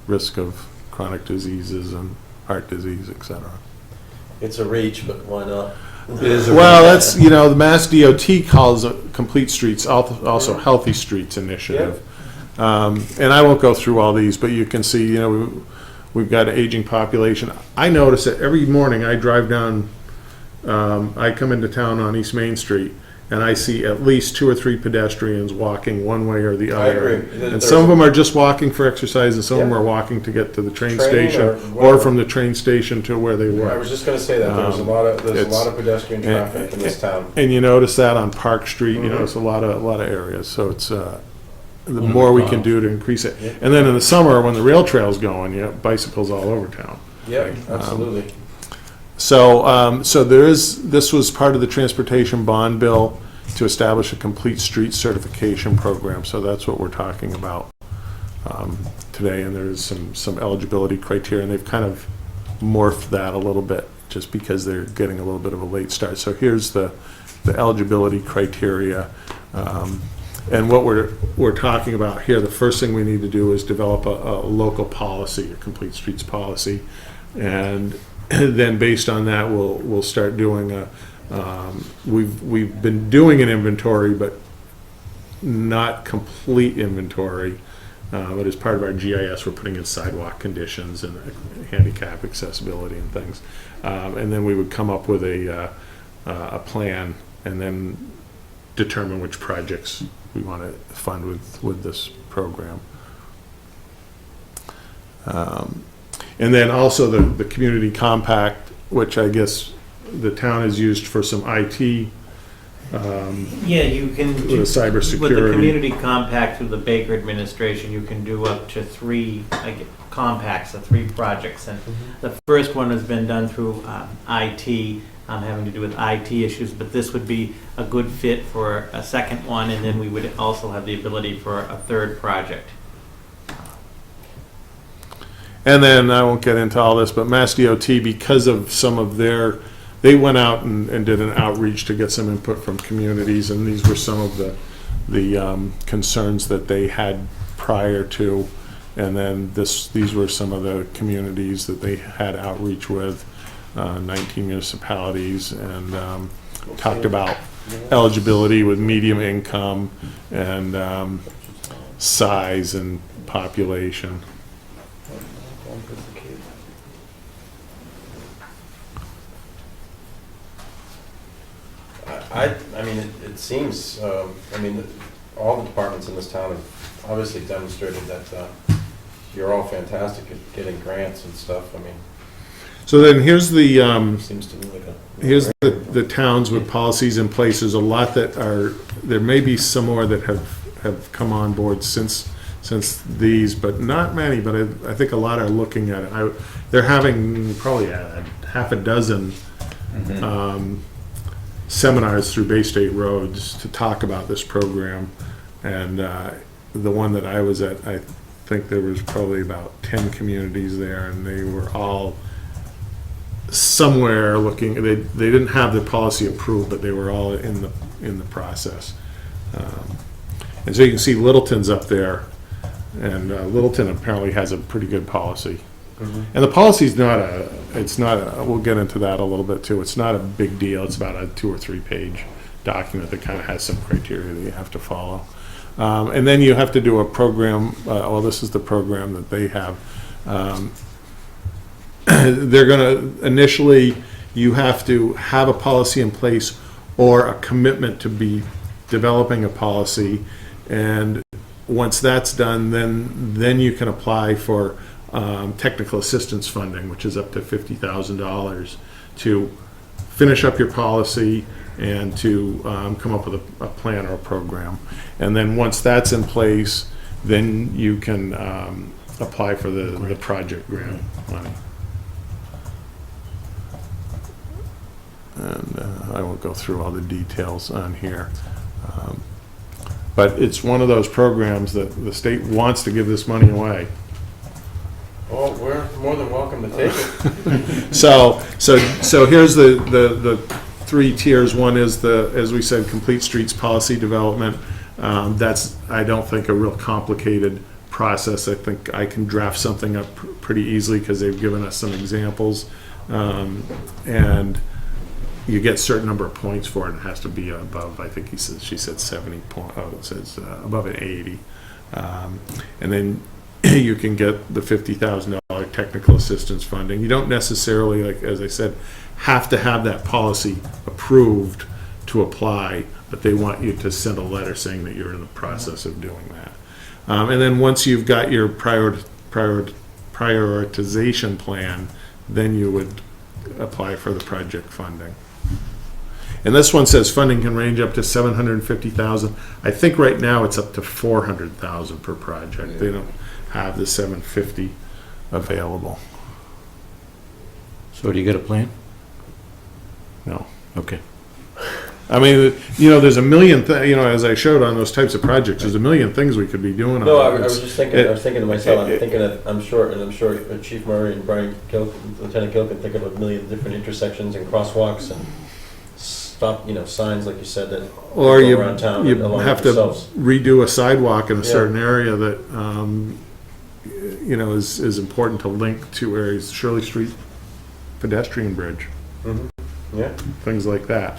risk of chronic diseases and heart disease, etc. It's a reach, but why not? Well, that's, the Mass DOT calls it Complete Streets also Healthy Streets Initiative. And I won't go through all these, but you can see, we've got an aging population. I notice that every morning I drive down, I come into town on East Main Street, and I see at least 2 or 3 pedestrians walking one way or the other. I agree. And some of them are just walking for exercise, and some of them are walking to get to the train station, or from the train station to where they work. I was just going to say that there's a lot of pedestrian traffic in this town. And you notice that on Park Street, it's a lot of areas. So it's the more we can do to increase it. And then in the summer, when the rail trail's going, bicycles all over town. Yeah, absolutely. So this was part of the transportation bond bill to establish a complete street certification program. So that's what we're talking about today. And there's some eligibility criteria, and they've kind of morphed that a little bit just because they're getting a little bit of a late start. So here's the eligibility criteria. And what we're talking about here, the first thing we need to do is develop a local policy, a complete streets policy, and then based on that, we'll start doing we've been doing an inventory, but not complete inventory. But as part of our GIS, we're putting in sidewalk conditions and handicap accessibility and things. And then we would come up with a plan, and then determine which projects we want to fund with this program. And then also the community compact, which I guess the town has used for some IT. Yeah, you can, with the cybersecurity. with the community compact through the Baker administration, you can do up to 3 compacts, 3 projects. And the first one has been done through IT, having to do with IT issues, but this would be a good fit for a second one, and then we would also have the ability for a third project. And then, I won't get into all this, but Mass DOT, because of some of they went out and did an outreach to get some input from communities, and these were some of the concerns that they had prior to, and then these were some of the communities that they had outreach with, 19 municipalities, and talked about eligibility with medium income and size and population. I mean, it seems, I mean, all the departments in this town have obviously demonstrated that you're all fantastic at getting grants and stuff. I mean, So then here's the, seems to me like a. here's the towns with policies in place. There's a lot that are, there may be some more that have come on board since these, but not many, but I think a lot are looking at it. They're having probably a half a dozen seminars through Bay State Roads to talk about this program. And the one that I was at, I think there was probably about 10 communities there, and they were all somewhere looking, they didn't have the policy approved, but they were all in the process. And so you can see Littleton's up there, and Littleton apparently has a pretty good policy. And the policy's we'll get into that a little bit too. It's not a big deal. It's about a 2 or 3 page document that kind of has some criteria that you have to follow. And then you have to do a program, well, this is the program that they have. They're going to, initially, you have to have a policy in place or a commitment to be developing a policy. And once that's done, then you can apply for technical assistance funding, which is up to $50,000 to finish up your policy and to come up with a plan or a program. And then once that's in place, then you can apply for the project grant money. And I won't go through all the details on here. But it's one of those programs that the state wants to give this money away. Well, we're more than welcome to take it. So here's the 3 tiers. One is as we said, Complete Streets Policy Development. That's, I don't think, a real complicated process. I think I can draft something up pretty easily because they've given us some examples. And you get a certain number of points for it. It has to be above, I think she said 70 points. Oh, it says above an 80. And then you can get the $50,000 technical assistance funding. You don't necessarily, like as I said, have to have that policy approved to apply, but they want you to send a letter saying that you're in the process of doing that. And then once you've got your prioritization plan, then you would apply for the project funding. And this one says funding can range up to $750,000. I think right now it's up to $400,000 per project. Yeah. They don't have the $750 available. So do you get a plan? No. Okay. I mean, there's a million as I showed on those types of projects, there's a million things we could be doing. No, I was just thinking. I was thinking to myself. I'm thinking that I'm sure Chief Murray and Lieutenant Gill can think of a million different intersections and crosswalks and stop, signs like you said that or go you around town. You have to redo a sidewalk in a certain area that is important to link to areas. Shirley Street pedestrian bridge. Mm-hmm. Yeah. Things like that.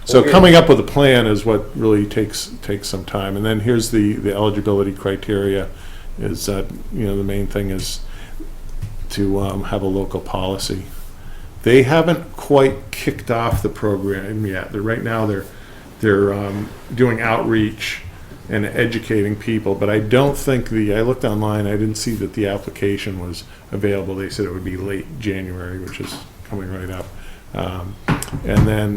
So coming up with a plan is what really takes some time. And then here's the eligibility criteria. Is that the main thing is to have a local policy. They haven't quite kicked off the program yet. Right now they're doing outreach and educating people, but I don't think I looked online, I didn't see that the application was available. They said it would be late January, which is coming right up. And then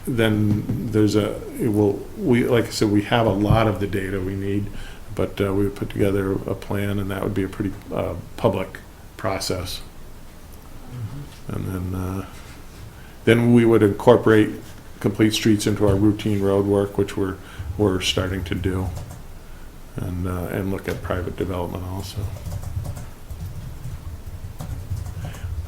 there's like I said, we have a lot of the data we need, but we would put together a plan, and that would be a pretty public process. And then we would incorporate Complete Streets into our routine road work, which we're starting to do, and look at private development also.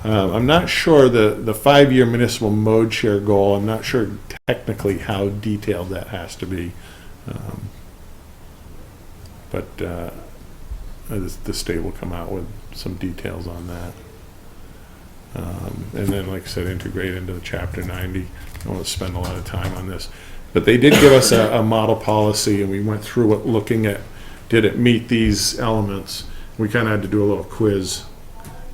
I'm not sure the 5-year municipal mode share goal. I'm not sure technically how detailed that has to be, but the state will come out with some details on that. And then, like I said, integrate into the Chapter 90. I don't want to spend a lot of time on this, but they did give us a model policy, and we went through it looking at did it meet these elements. We kind of had to do a little quiz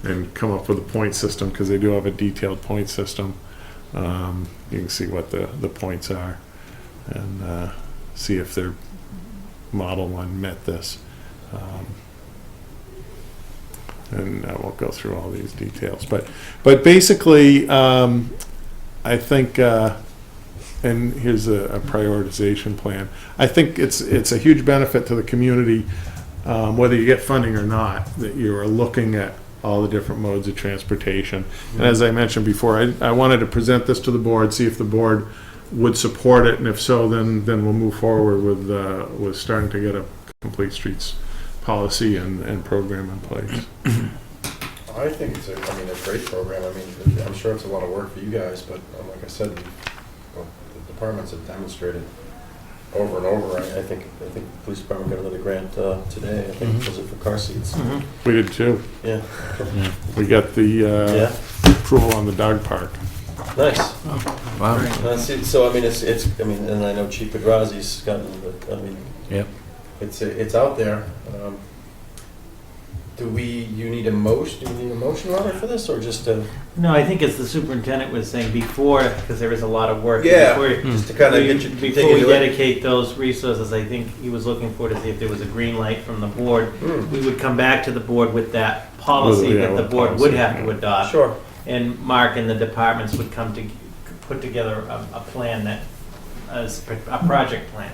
and come up with a point system, because they do have a detailed point system. You can see what the points are and see if their Model 1 met this. And I won't go through all these details, but basically, I think, and here's a prioritization plan. I think it's a huge benefit to the community, whether you get funding or not, that you are looking at all the different modes of transportation. And as I mentioned before, I wanted to present this to the board, see if the board would support it, and if so, then we'll move forward with starting to get a complete streets policy and program in place. I think it's a great program. I mean, I'm sure it's a lot of work for you guys, but like I said, the departments have demonstrated over and over. I think the police department got another grant today. I think was it for car seats? We did too. Yeah. We got the approval on the dog park. Nice. Wow. So I mean, it's and I know Chief Pedrazi's gotten. Yep. It's out there. Do you need a motion? Do we need a motion on it for this, or just a? No, I think as the superintendent was saying before, because there is a lot of work. Yeah, Before, just to kind of get you before we dedicate those resources, I think he was looking for to see if there was a green light from the board. We would come back to the board with that policy that the board would have to adopt. Sure. And Mark and the departments would come to put together a plan that is a project plan.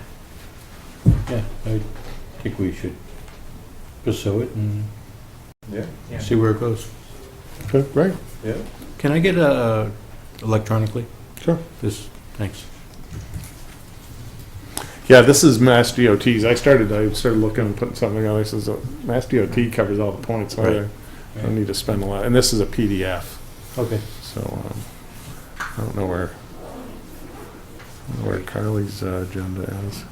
Yeah, I think we should pursue it and Yeah. see where it goes. Okay, great. Yeah. Can I get electronically? Sure. This, thanks. Yeah, this is Mass DOT's. I started looking and putting something on. This is Mass DOT covers all the points. So Right. I don't need to spend a lot. And this is a PDF. Okay. So I don't know where Carly's agenda is.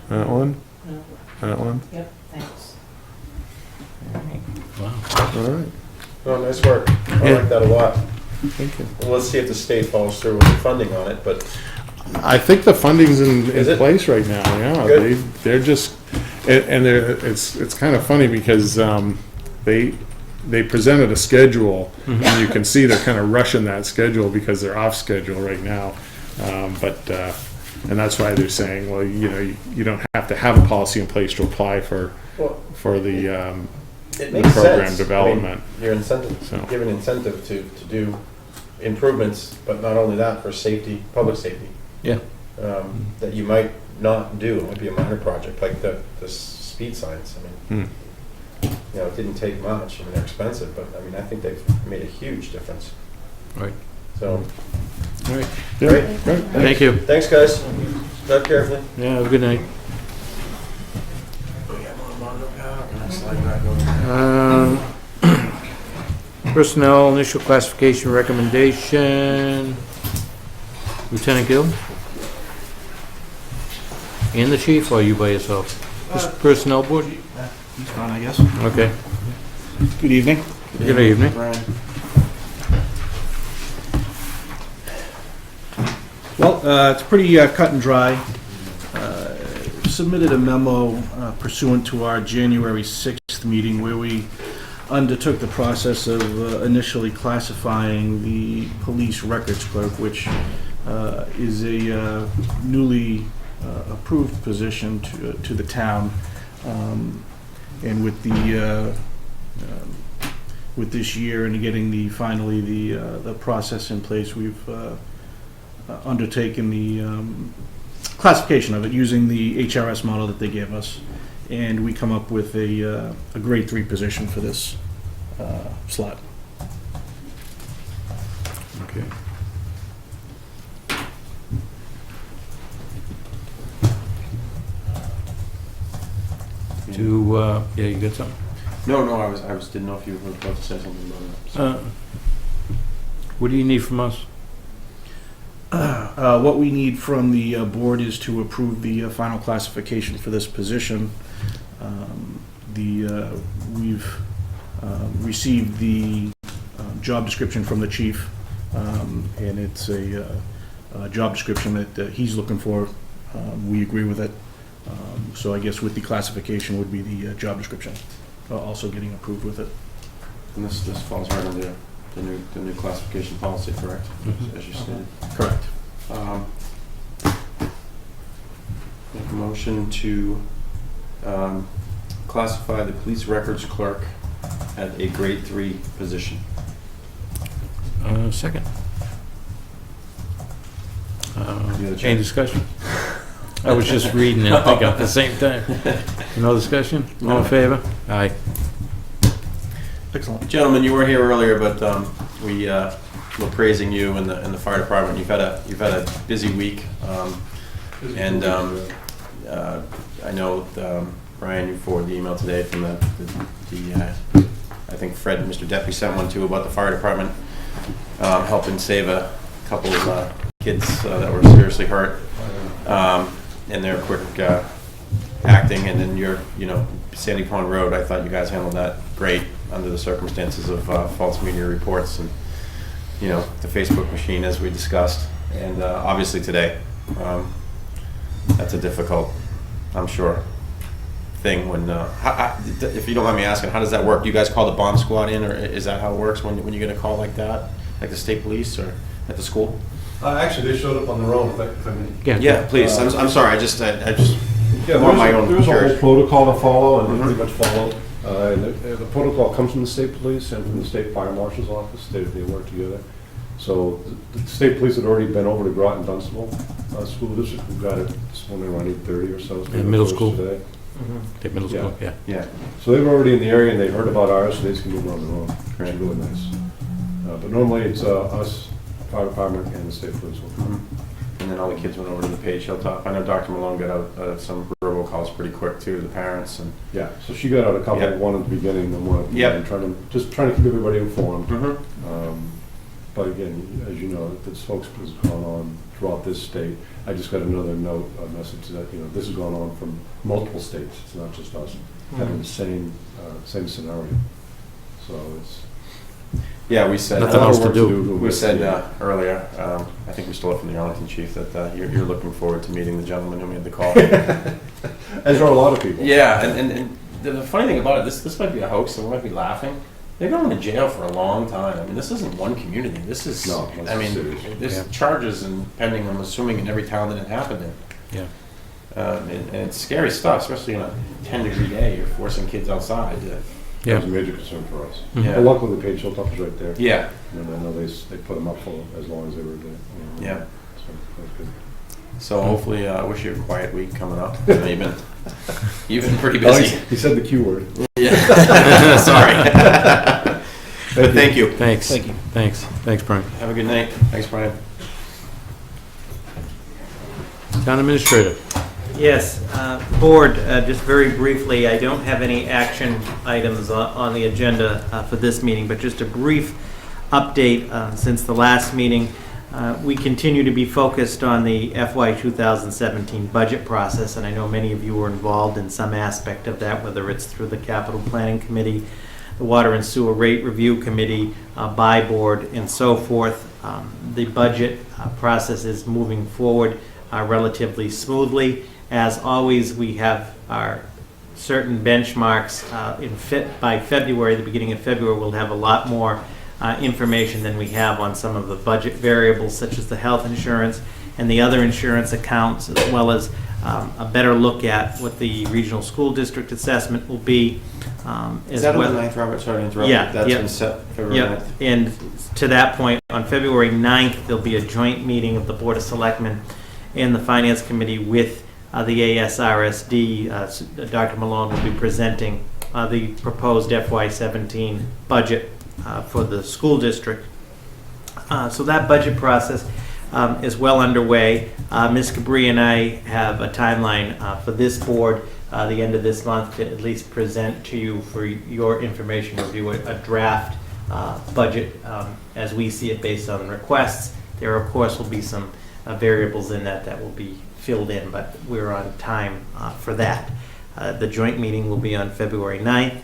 That one? No. That one? Yep, thanks. Wow. All right. Oh, nice work. I Yeah. like that a lot. Thank you. Well, let's see if the state follows through with the funding on it, but I think the funding's in Is it? place right now, yeah. Good. They're just, and it's kind of funny because they presented a schedule, and you can see they're kind of rushing that schedule because they're off schedule right now. And that's why they're saying, well, you don't have to have a policy in place to apply for well, the it makes program sense. development. I mean, you're incentive, So. given incentive to do improvements, but not only that, for safety, public safety. Yeah. That you might not do. It might be a minor project, like the speed signs. I mean, it didn't take much. I mean, they're expensive, but I mean, I think they've made a huge difference. Right. So, All right. Yeah, Great. great. Thank you. thanks, guys. Drive carefully. Yeah, have a good night. Personnel initial classification recommendation. Lieutenant Gill? And the chief, or you by yourself? Just personnel board? He's gone, I guess. Okay. Good evening. Good evening. Well, it's pretty cut and dry. Submitted a memo pursuant to our January 6th meeting where we undertook the process of initially classifying the police records clerk, which is a newly approved position to the town. And with with this year and getting finally the process in place, we've undertaken the classification of it using the HRS model that they gave us, and we come up with a grade 3 position for this slot. Okay. Yeah, you got something? No, I was didn't know if you were about to say something about it. So. What do you need from us? What we need from the board is to approve the final classification for this position. We've received the job description from the chief, and it's a job description that he's looking for. We agree with it. So I guess with the classification would be the job description. also getting approved with it. And this falls right under the new classification policy, correct? As you stated. Correct. Make a motion to classify the police records clerk at a grade 3 position. Second. Any other Any discussion? I was just reading it, I think, at the same time. No discussion? All in favor? Aye. Excellent. Gentlemen, you were here earlier, but we were praising you and the fire department. You've had a busy week, and I know Brian, you forwarded the email today from the I think Fred and Mr. Deppy sent one too about the fire department helping save a couple of kids that were seriously hurt, and their quick acting. And then Sandy Pond Road, I thought you guys handled that great under the circumstances of false media reports and the Facebook machine, as we discussed, and obviously today. That's a difficult, I'm sure, thing when, if you don't mind me asking, how does that work? Do you guys call the bomb squad in, or is that how it works when you get a call like that, like the state police or at the school? Actually, they showed up on their own. If I mean, Yeah, please. I'm sorry. I just yeah, want my own there's a whole curiosity. protocol to follow, and they pretty much followed. The protocol comes from the state police and from the state fire marshal's office. They work together. So the state police had already been over to Groton Dunstable School District. We got it this morning around 8:30 or so. And middle school. Today. Take middle school, yeah. Yeah. So they were already in the area and they heard about ours, so they just can move on their own. It's really nice. But normally it's us, fire department, and the state police will come. And then all the kids went over to the Page Hilltop. I know Dr. Malone got out some robocalls pretty quick too to the parents. And Yeah, so she got out a couple, Yep. one at the beginning and one at the Yep. end, trying to keep everybody informed. Mm-hmm. But again, as you know, this folks has gone on throughout this state. I just got another note, a message that, this has gone on from multiple states. It's not just us having the same scenario. So it's. Yeah, we said Nothing else to do. We said earlier. I think we stole it from the Arlington chief that you're looking forward to meeting the gentleman who made the call. As are a lot of people. Yeah, and the funny thing about it, this might be a hoax, and we might be laughing. They're going to jail for a long time. I mean, this isn't one community. This is, No, I mean, serious. there's Yeah. charges and pending, I'm assuming, in every town that it happened in. Yeah. And it's scary stuff, especially on a 10-degree day. You're forcing kids outside. That Yeah. was a major concern for us. Yeah. But luckily, the Page Hilltop is right there. Yeah. And I know they put them up for as long as they were there. Yeah. So that's good. So hopefully, I wish you a quiet week coming up. You've been pretty busy. He said the Q word. Yeah. Sorry. But thank you. Thanks. Thank you. Thanks, Brian. Have a good night. Thanks, Brian. Town Administrator. Yes, Board, just very briefly, I don't have any action items on the agenda for this meeting, but just a brief update since the last meeting. We continue to be focused on the FY 2017 budget process, and I know many of you were involved in some aspect of that, whether it's through the Capital Planning Committee, the Water and Sewer Rate Review Committee, by board, and so forth. The budget process is moving forward relatively smoothly. As always, we have our certain benchmarks. By February, the beginning of February, we'll have a lot more information than we have on some of the budget variables, such as the health insurance and the other insurance accounts, as well as a better look at what the regional school district assessment will be. Is that on the 9th, Robert? Sorry to interrupt. Yeah. That's Yep. been set February Yep, 9th. and to that point, on February 9th, there'll be a joint meeting of the Board of Selectmen and the Finance Committee with the ASRSD. Dr. Malone will be presenting the proposed FY17 budget for the school district. So that budget process is well underway. Ms. Cabri and I have a timeline for this board, the end of this month, to at least present to you for your information review a draft budget as we see it based on requests. There, of course, will be some variables in that will be filled in, but we're on time for that. The joint meeting will be on February 9th.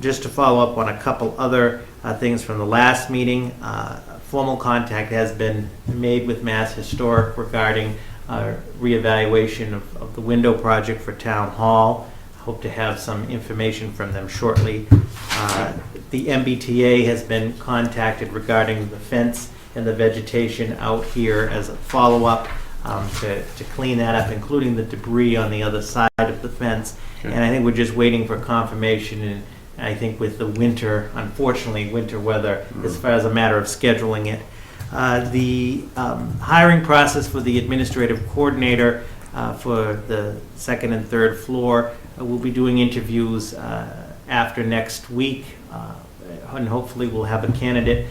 Just to follow up on a couple other things from the last meeting, formal contact has been made with Mass Historic regarding reevaluation of the window project for Town Hall. hope to have some information from them shortly. The MBTA has been contacted regarding the fence and the vegetation out here as a follow-up to clean that up, including the debris on the other side of the fence. Okay. And I think we're just waiting for confirmation, and I think with the winter, unfortunately, winter weather, as far as a matter of scheduling it. The hiring process for the administrative coordinator for the second and third floor, we'll be doing interviews after next week, and hopefully we'll have a candidate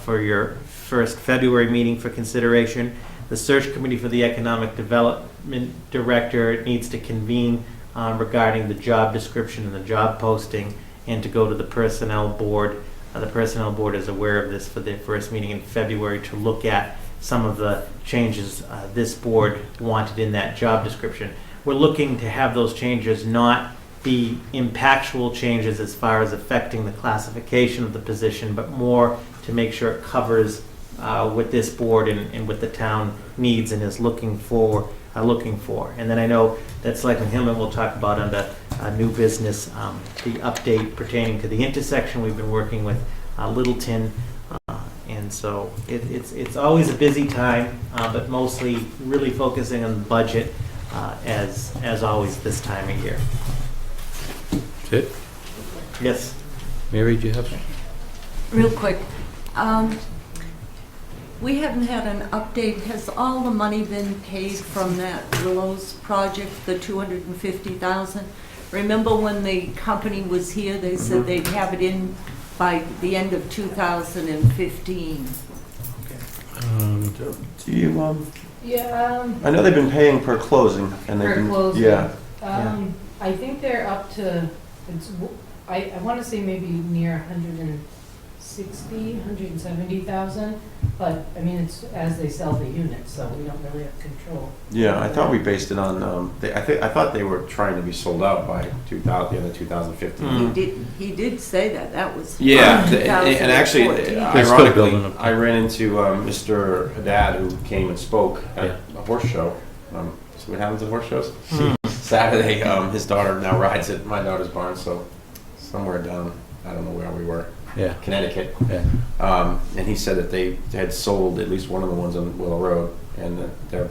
for your first February meeting for consideration. The search committee for the economic development director needs to convene regarding the job description and the job posting, and to go to the personnel board. The personnel board is aware of this for their first meeting in February to look at some of the changes this board wanted in that job description. We're looking to have those changes not be impactful changes as far as affecting the classification of the position, but more to make sure it covers what this board and what the town needs and is looking for. And then I know that Selectman Hillman will talk about under new business, the update pertaining to the intersection. We've been working with Littleton, and so it's always a busy time, but mostly really focusing on the budget as always this time of year. That's it? Yes. Mary, do you have? Real quick, we haven't had an update. Has all the money been paid from that Willows project, the $250,000? Remember when the company was here, they said they'd have it in by the end of 2015. Do you, Yeah, I know they've been paying per closing, and they've per been, closing. yeah. I think they're up to, I want to say maybe near 160, 170,000, but, I mean, it's as they sell the units, so we don't really have control. Yeah, I thought we based it on, I thought they were trying to be sold out by the end of 2015. He did say that was Yeah, 2014. and actually, They're still building ironically, them. I ran into Mr. Haddad, who came and spoke at a horse show. See what happens at horse shows? Saturday, his daughter now rides at my daughter's barn, so somewhere down, I don't know where we were, Yeah. Connecticut. Yeah. And he said that they had sold at least one of the ones on Willow Road, and that they're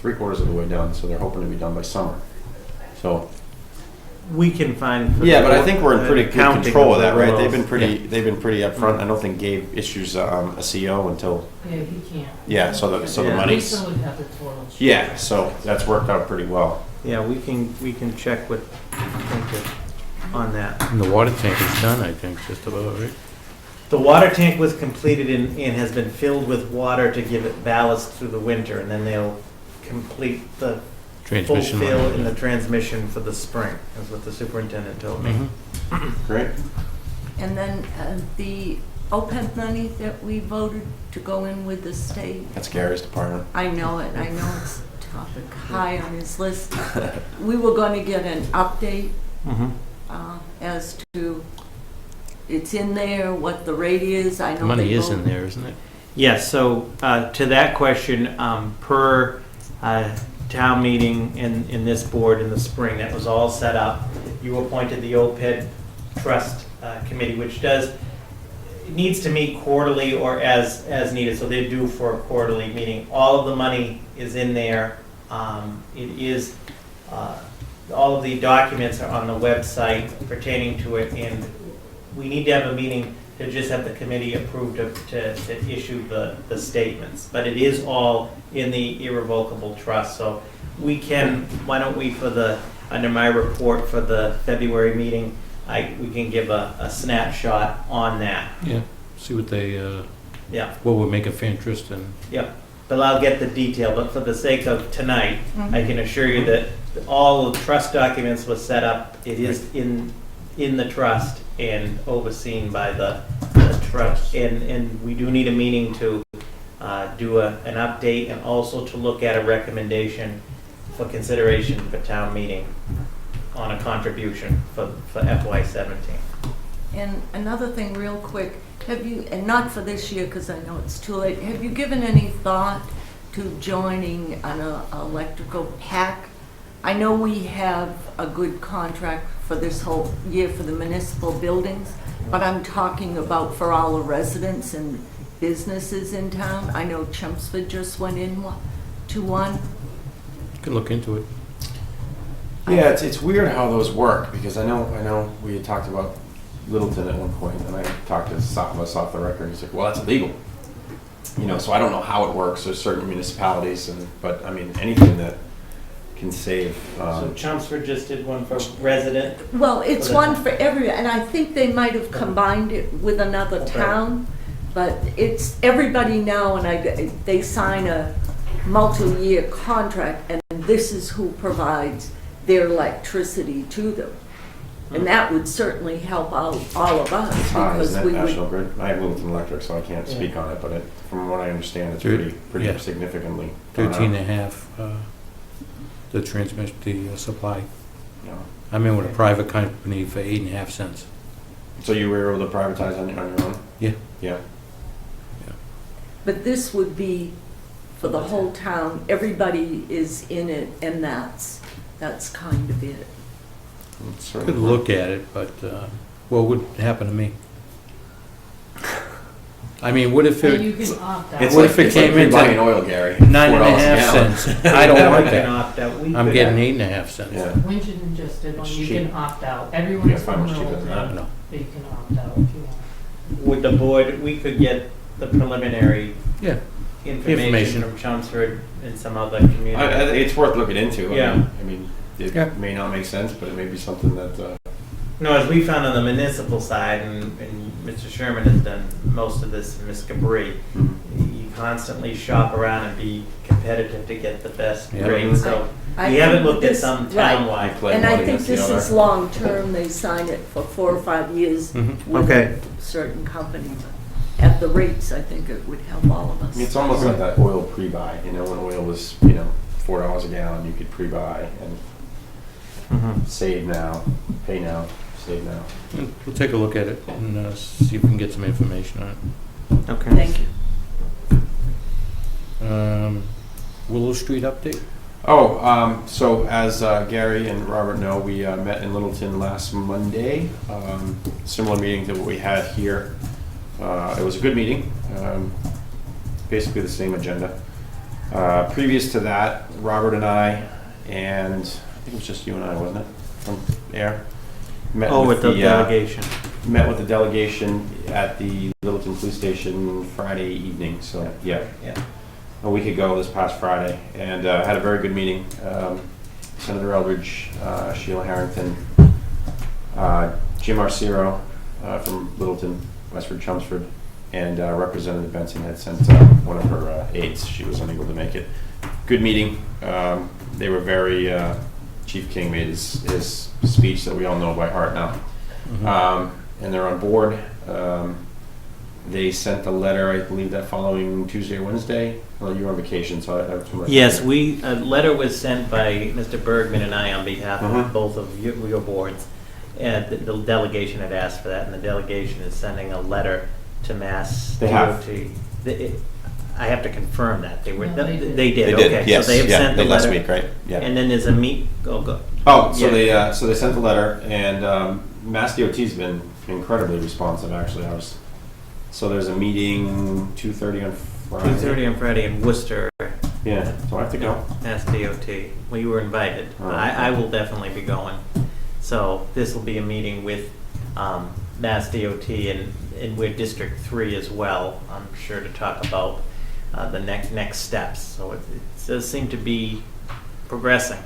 3/4 of the way done, so they're hoping to be done by summer. So, We can find. yeah, but I think we're in pretty good counting control of the that, right? rows. They've been pretty upfront. I don't think Gabe issues a CO until, Yeah, he can't. yeah, so the Yeah. money's, Lisa would have the total. yeah, so that's worked out pretty well. Yeah, we can check with Tinker on that. And the water tank is done, I think, just about, right? The water tank was completed and has been filled with water to give it ballast through the winter, and then they'll complete the full Transmission fill line. in the transmission for the spring, is what the superintendent told me. Mhm. Great. And then the OPEB money that we voted to go in with the state, That's Gary's department. I know it's a topic high on his list. We were going to get an update Mhm. as to, it's in there, what the rate is. I know The money they is in voted- there, isn't it? Yes, so to that question, per town meeting in this board in the spring, that was all set up. You appointed the OPED trust committee, which needs to meet quarterly or as needed, so they're due for a quarterly meeting. All of the money is in there. It is, all of the documents are on the website pertaining to it, and we need to have a meeting to just have the committee approved to issue the statements. But it is all in the irrevocable trust, so we can, why don't we, under my report for the February meeting, we can give a snapshot on that. Yeah. See what they, Yeah, what would make a fair interest and. yeah. But I'll get the detail, but for the sake of tonight, I can assure you that all the trust documents was set up. It is in the trust and overseen by the trust. And we do need a meeting to do an update and also to look at a recommendation for consideration for town meeting on a contribution for FY17. And another thing real quick, have you, and not for this year because I know it's too late, have you given any thought to joining an electrical PAC I know we have a good contract for this whole year for the municipal buildings, but I'm talking about for all the residents and businesses in town. I know Chelmsford just went to one. You can look into it. Yeah, it's weird how those work, because I know we had talked about Littleton at one point, and I talked to us off the record. He's like, well, that's illegal. You know, so I don't know how it works. There's certain municipalities, but I mean, anything that can save. So Chelmsford just did one for resident. Well, it's one for every, and I think they might have combined it with another town, but it's everybody now, and they sign a multi-year contract, and this is who provides their electricity to them. And that would certainly help out all of us, because Isn't we that National would. Grid? I have Littleton Electric, so I can't speak on it, but from what I understand, it's pretty Yeah. significantly. 13 and a half, the transmission, the supply. You know. I'm in with a private company for 8.5 cents. So you were able to privatize on your own? Yeah. Yeah. But this would be for the whole town, everybody is in it, and that's kind of it. Could look at it, but what would happen to me? I mean, what if And you it, can opt out. It's What like, if it it's like came into buying oil, Gary. $9.5 $4 a gallon. cents? I don't want We can that. opt out. We I'm could getting have- 8.5 cents. Yeah. Winchendon just did one, It's you cheap. can opt out. You Everyone gotta is find what's cheaper enrolled, than that. No. but you can opt out if you want. Would the board, we could get the preliminary Yeah. information Information. from Chelmsford and some other community. I think it's worth looking into. Yeah. I mean, it Yeah. may not make sense, but it may be something that. No, as we found on the municipal side, and Mr. Sherman has done most of this, and Ms. Cabri, you constantly shop around and be competitive to get the best Yeah. rate, so I we haven't think looked at this- some right. townwide. play And one I think against the this other. is long-term, they sign it for 4 or 5 years Mhm. with Okay. a certain company. At the rates, I think it would help all of us. It's almost like that oil pre-buy. You know, when oil was $4 a gallon, you could pre-buy and Mhm. save now, pay now, save now. We'll take a look at it and see if we can get some information on it. Okay. Thank you. Willow Street update? Oh, so as Gary and Robert know, we met in Littleton last Monday. Similar meeting to what we had here. It was a good meeting. Basically the same agenda. Previous to that, Robert and I, and I think it was just you and I, wasn't it? From Ayer? Met Oh, with the delegation. Met with the delegation at the Littleton Police Station Friday evening, so yeah. Yeah. A week ago, this past Friday, and had a very good meeting. Senator Eldridge, Sheila Harrington, Jim Arcero from Littleton, Westford, Chelmsford, and Representative Benson had sent one of her aides. She was unable to make it. Good meeting. They were very, Chief King made his speech that we all know by heart now. And they're on board. They sent a letter, I believe, that following Tuesday or Wednesday. Well, you were on vacation, so I Yes, a letter was sent by Mr. Bergman and I on behalf of Mhm. both of your boards. And the delegation had asked for that, and the delegation is sending a letter to Mass They have. DOT. I have to confirm that. They No, they did. They did, They did, okay. yes, So they have yeah, sent the late last letter. week, right? Yeah. And then there's a go. Oh, so Yeah. they sent the letter, and Mass DOT's been incredibly responsive. Actually, so there's a meeting 2:30 on Friday. 2:30 on Friday in Worcester, Yeah, so I have to go. Mass DOT. Well, you were invited. Oh, I will definitely be going. So this will be a meeting with Mass DOT and we're District 3 as well, I'm sure, to talk about the next steps. So it does seem to be progressing.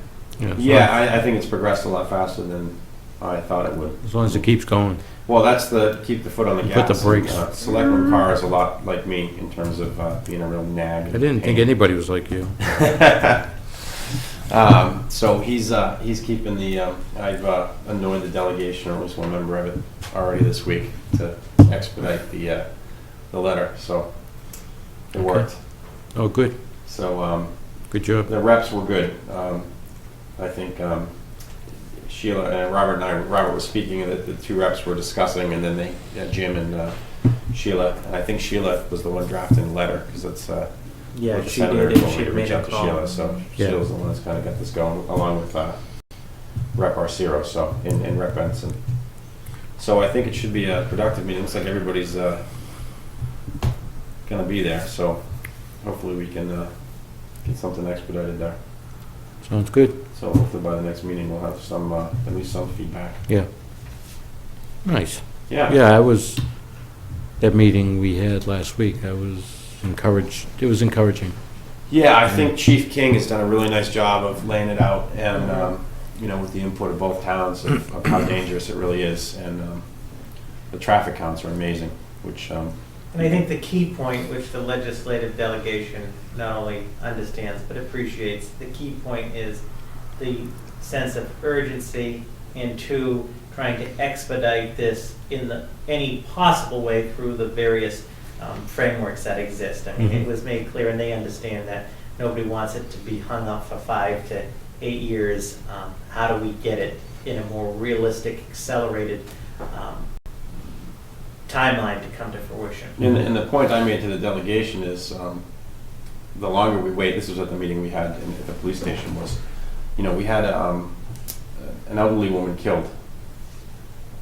Yeah, I think it's progressed a lot faster than I thought it would. As long as it keeps going. Well, that's keep the foot on the And gas. put the brakes. Selectmen car is a lot like me in terms of being a real nag. I didn't think anybody was like you. So he's keeping the. I've annoyed the delegation, or at least one member of it, already this week to expedite the letter. So it worked. Oh, good. So Good job. the reps were good. I think Sheila and Robert was speaking, and the two reps were discussing, and then Jim and Sheila, and I think Sheila was the one drafting the letter, because Yeah, with the she senator, did, and told me she to made reach a out to call. Sheila, so Yeah. Sheila's the one that's kind of got this going, along with Rep. Arcero, so, and Rep. Benson. So I think it should be a productive meeting. Looks like everybody's gonna be there, so hopefully we can get something expedited there. Sounds good. So hopefully by the next meeting, we'll have some, at least some feedback. Yeah. Nice. Yeah. Yeah, that meeting we had last week, I was encouraged. It was encouraging. Yeah, I think Chief King has done a really nice job of laying it out and, with the input of both towns of how dangerous it really is. And the traffic counts are amazing, which, And I think the key point, which the legislative delegation not only understands but appreciates, the key point is the sense of urgency, and two, trying to expedite this in any possible way through the various frameworks that exist. I mean, it was made clear, and they understand that nobody wants it to be hung up for 5 to 8 years. How do we get it in a more realistic, accelerated timeline to come to fruition? and the point I made to the delegation is, the longer we wait, this was at the meeting we had at the police station, was, we had an elderly woman killed.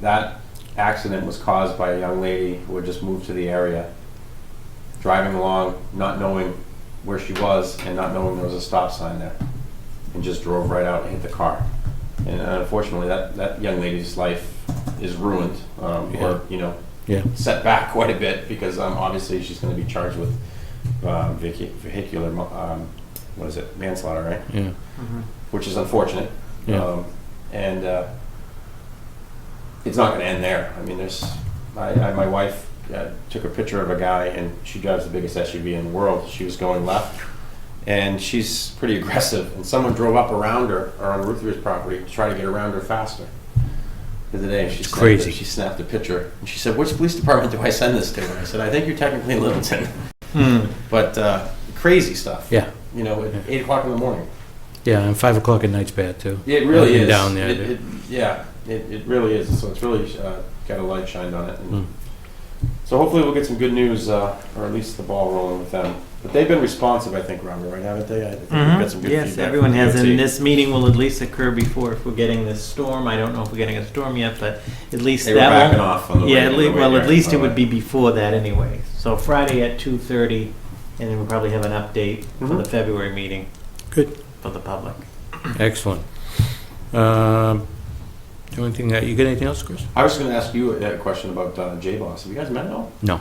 That accident was caused by a young lady who had just moved to the area, driving along, not knowing where she was and not knowing there was a stop sign there, and just drove right out and hit the car. And unfortunately, that young lady's life is ruined, or Yeah. set back quite a bit, because obviously she's going to be charged with vehicular, manslaughter, right? Yeah. Which is unfortunate. Yeah. And it's not going to end there. I mean, my wife took a picture of a guy, and she drives the biggest SUV in the world. She was going left, and she's pretty aggressive, and someone drove up around her, or on Ruth Rear's property, to try to get around her faster. The other day, crazy. She snapped a picture, and she said, "Which police department do I send this to?" And I said, "I think you're technically in Littleton." But crazy stuff. Yeah. At 8 o'clock in the morning. Yeah, and 5 o'clock at night's bad too. It really Up and is. down there. It really is. So it's really got a light shined on it. And so hopefully we'll get some good news, or at least the ball rolling with them. But they've been responsive, I think, Robert, right? Haven't they? I think we've got some good Yes, feedback. everyone from has, DOT. and this meeting will at least occur before, if we're getting this storm. I don't know if we're getting a storm yet, but at least They were that backing won't. off on the way. Yeah, on the way well, here. at least it would be before that anyway. So Friday at 2:30, and then we'll probably have an update for the February meeting. Good. For the public. Excellent. The only thing you got anything else, Chris? I was going to ask you a question about J-Boss. Have you guys met at all? No.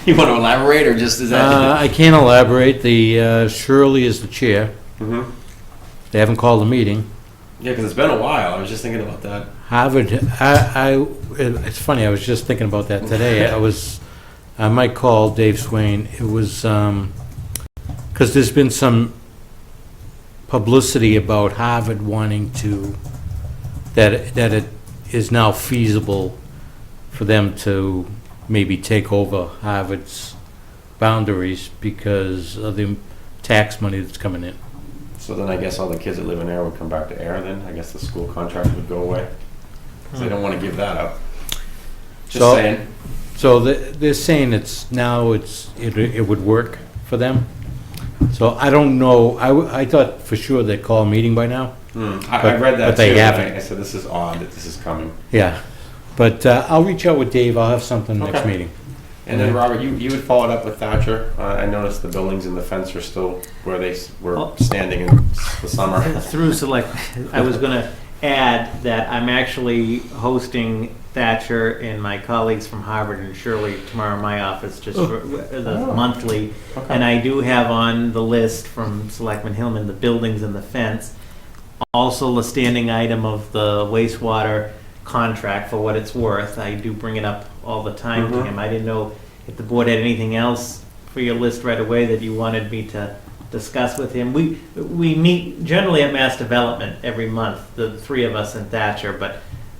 You want to elaborate, or just is that? I can't elaborate. The Shirley is the chair. Mhm. They haven't called a meeting. Yeah, because it's been a while. I was just thinking about that. Harvard, it's funny, I was just thinking about that today. I might call Dave Swain. It was, because there's been some publicity about Harvard wanting that it is now feasible for them to maybe take over Harvard's boundaries because of the tax money that's coming in. So then I guess all the kids that live in Ayer would come back to Ayer then? I guess the school contract would go away? Because they don't want to give that up. Just So- saying. So they're saying it would work for them. So I don't know, I thought for sure they'd call a meeting by now. I read that but they too, and haven't. I said, this is odd that this is coming. Yeah, but I'll reach out with Dave, I'll have something next Okay. meeting. And then, Robert, you had followed up with Thatcher. I noticed the buildings and the fence are still where they were standing in the summer. Through select, I was going to add that I'm actually hosting Thatcher and my colleagues from Harvard and Shirley tomorrow in my office, just for the monthly. Okay. And I do have on the list from Selectman Hillman the buildings and the fence. Also, the standing item of the wastewater contract, for what it's worth. I do bring it up all the time to him. I didn't know if the board had anything else for your list right away that you wanted me to discuss with him. We meet generally at Mass Development every month, the three of us and Thatcher, but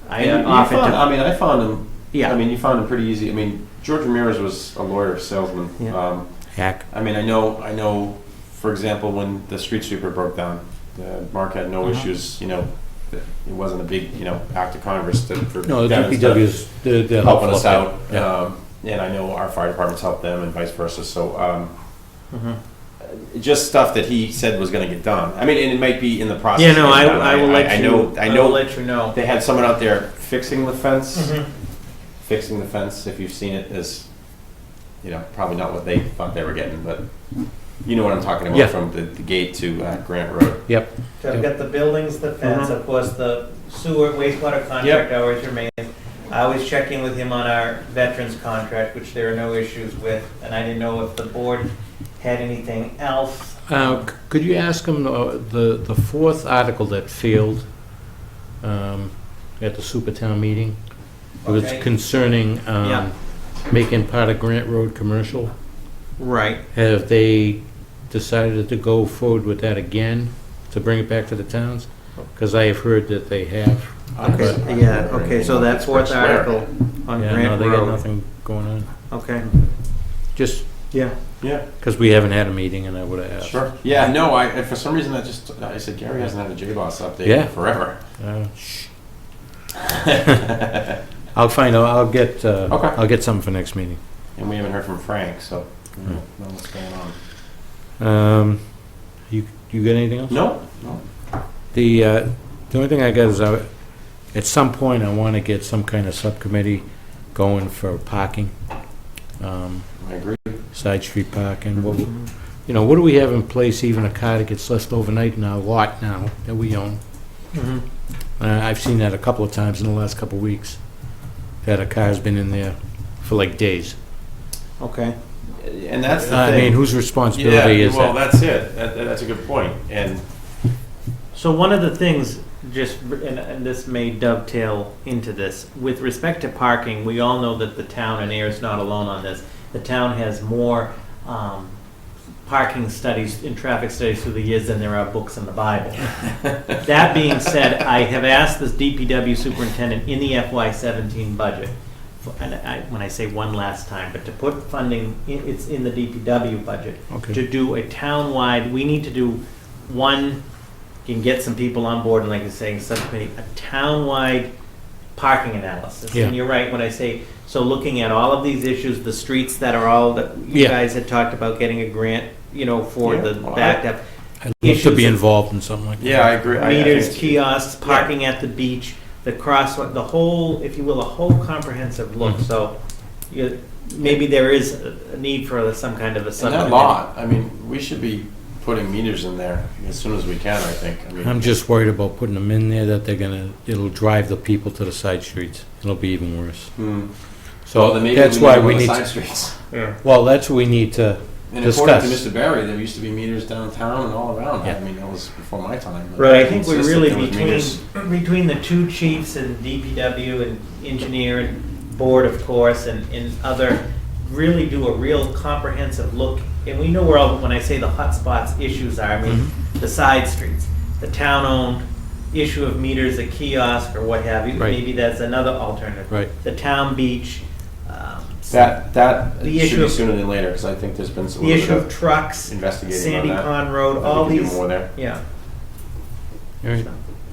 I offered to... I found him. Yeah. I mean, you found him pretty easy. I mean, George Ramirez was a lawyer, salesman. Yeah. Hack. I mean, I know. For example, when the street sweeper broke down, Mark had no issues. It wasn't a big act of Congress for No, the Devin stuff, DPW's, they're helping us helpful. out. Yeah. and I know our fire departments help them and vice versa, so, Mhm. just stuff that he said was gonna get done. I mean, and it might be in the process. Yeah, of no, getting done. I will let I you, know, I will I know let you know. they had someone out there fixing the fence. Mhm. Fixing the fence, if you've seen it, is, probably not what they thought they were getting, but you know what I'm talking about, Yeah. from the gate to Grant Road. Yep. So I've got the buildings, the fence, of course, the sewer wastewater contract always remains. I always check in with him on our veterans contract, which there are no issues with, and I didn't know if the board had anything else. Could you ask him the fourth article that failed at the super town meeting? It was Okay. concerning Yeah. making part of Grant Road commercial. Right. Have they decided to go forward with that again, to bring it back to the towns? Because I have heard that they have. Okay, yeah, okay, so that fourth article on Yeah, no, Grant they got Road. nothing going on. Okay, Just yeah. Yeah, because we haven't had a meeting and I would have asked. sure. Yeah, no, for some reason, I said, Gary hasn't had a J-Boss update Yeah. in forever. Shh. I'll find out, I'll get something for next meeting. And we haven't heard from Frank, so we don't know what's going on. You got anything else? No. The only thing I got is, at some point, I want to get some kind of subcommittee going for parking, I agree. side street parking. What do we have in place, even a car that gets left overnight in our lot now that we own? Mhm. I've seen that a couple of times in the last couple of weeks, that a car's been in there for like days. Okay. And that's the I thing. mean, whose responsibility is well, that? that's it. That's a good point. And So one of the things, and this may dovetail into this, with respect to parking, we all know that the town, and Ayer's not alone on this, the town has more parking studies and traffic studies through the years than there are books in the Bible. That being said, I have asked the DPW superintendent in the FY17 budget, and when I say one last time, but to put funding, it's in the DPW budget, Okay. to do a town-wide, we need to do one, you can get some people on board, and like you're saying, subcommittee, a town-wide parking analysis. Yeah. And you're right when I say, so looking at all of these issues, the streets that are all, that you Yeah. guys had talked about getting a grant, for Yeah, the well, backed up. I'd love to be issues- involved in something like that. yeah, I agree. I Meters, think- kiosks, parking at the beach, the crosswalk, the whole, if you will, a whole comprehensive look. Mhm. So maybe there is a need for some kind of a And subcommittee. that lot, I mean, we should be putting meters in there as soon as we can, I think. I mean, I'm just worried about putting them in there, that it'll drive the people to the side streets. It'll be even worse. well, So then maybe that's we why need we to go need, to side streets. well, that's what we need to, And according to Discuss. Mr. Barry, there used to be meters downtown and all around. Yeah. I mean, that was before my time. but Right, I think we're consistent really there was meters. between the two chiefs and DPW and engineer and board, of course, and other, really do a real comprehensive look. And we know where all, when I say the hot spots issues are, I mean, Mm-hmm. the side streets, the town-owned issue of meters, a kiosk or what have you. Right. Maybe that's another alternative. right. The town beach, That The should issue be of- sooner than later, because I think there's been some the issue of trucks, investigating Sandy on that. Pond Road, I all think we can these, do more there. yeah. All right.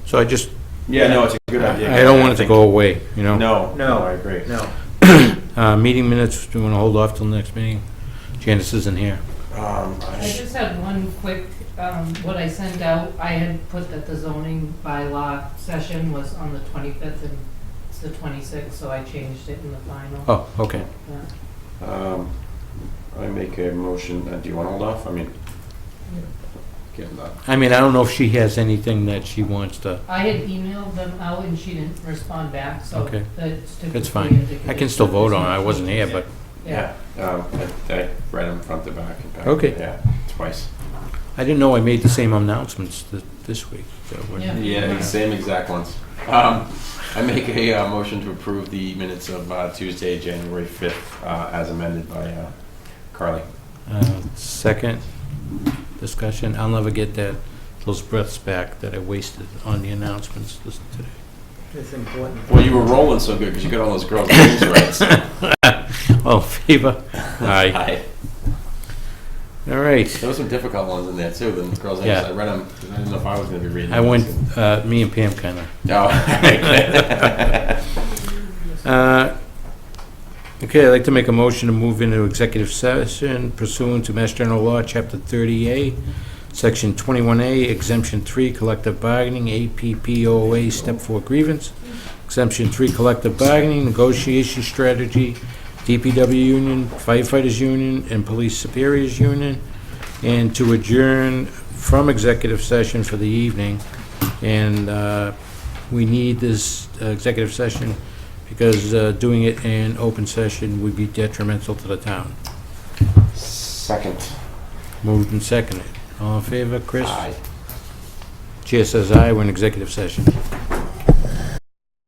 So I just, Yeah, no, it's a good idea. I don't want it to go away, you know? No, I agree. No. Meeting minutes, do you want to hold off till the next meeting? Janice isn't here. I just had one quick, what I sent out, I had put that the zoning bylaw session was on the 25th and it's the 26th, so I changed it in the final. Oh, okay. Yeah. I make a motion, do you want to hold off? I mean, get them done. I mean, I don't know if she has anything that she wants to, I had emailed them out and she didn't respond back, so Okay. that's typically that's fine. indicative I can still vote on it, I that wasn't here, but, Yeah. I read them front to back. and back. Okay. Yeah, twice. I didn't know I made the same announcements this week. So Yeah. Yeah, same exact ones. I make a motion to approve the minutes of Tuesday, January 5th, as amended by Carly. Second discussion, I'll never get those breaths back that I wasted on the announcements today. It's important. Well, you were rolling so good because you got all those girls' names right. So. All in favor? Aye. Aye. All right. There were some difficult ones in there too. The girls' names. Yeah. I read them because I didn't know if I was going to be reading. I them. went, me and Pam kind of. Oh. Okay, I'd like to make a motion to move into executive session pursuant to Mass General Law, Chapter 30A, Section 21A, Exemption 3, Collective Bargaining, APPOA, Step 4 Grievance, Exemption 3, Collective Bargaining, Negotiation Strategy, DPW Union, Firefighters Union, and Police Superiors Union, and to adjourn from executive session for the evening. And we need this executive session because doing it in open session would be detrimental to the town. Second. Moved and seconded. All in favor, Chris? Aye. Chair says aye, we're in executive session.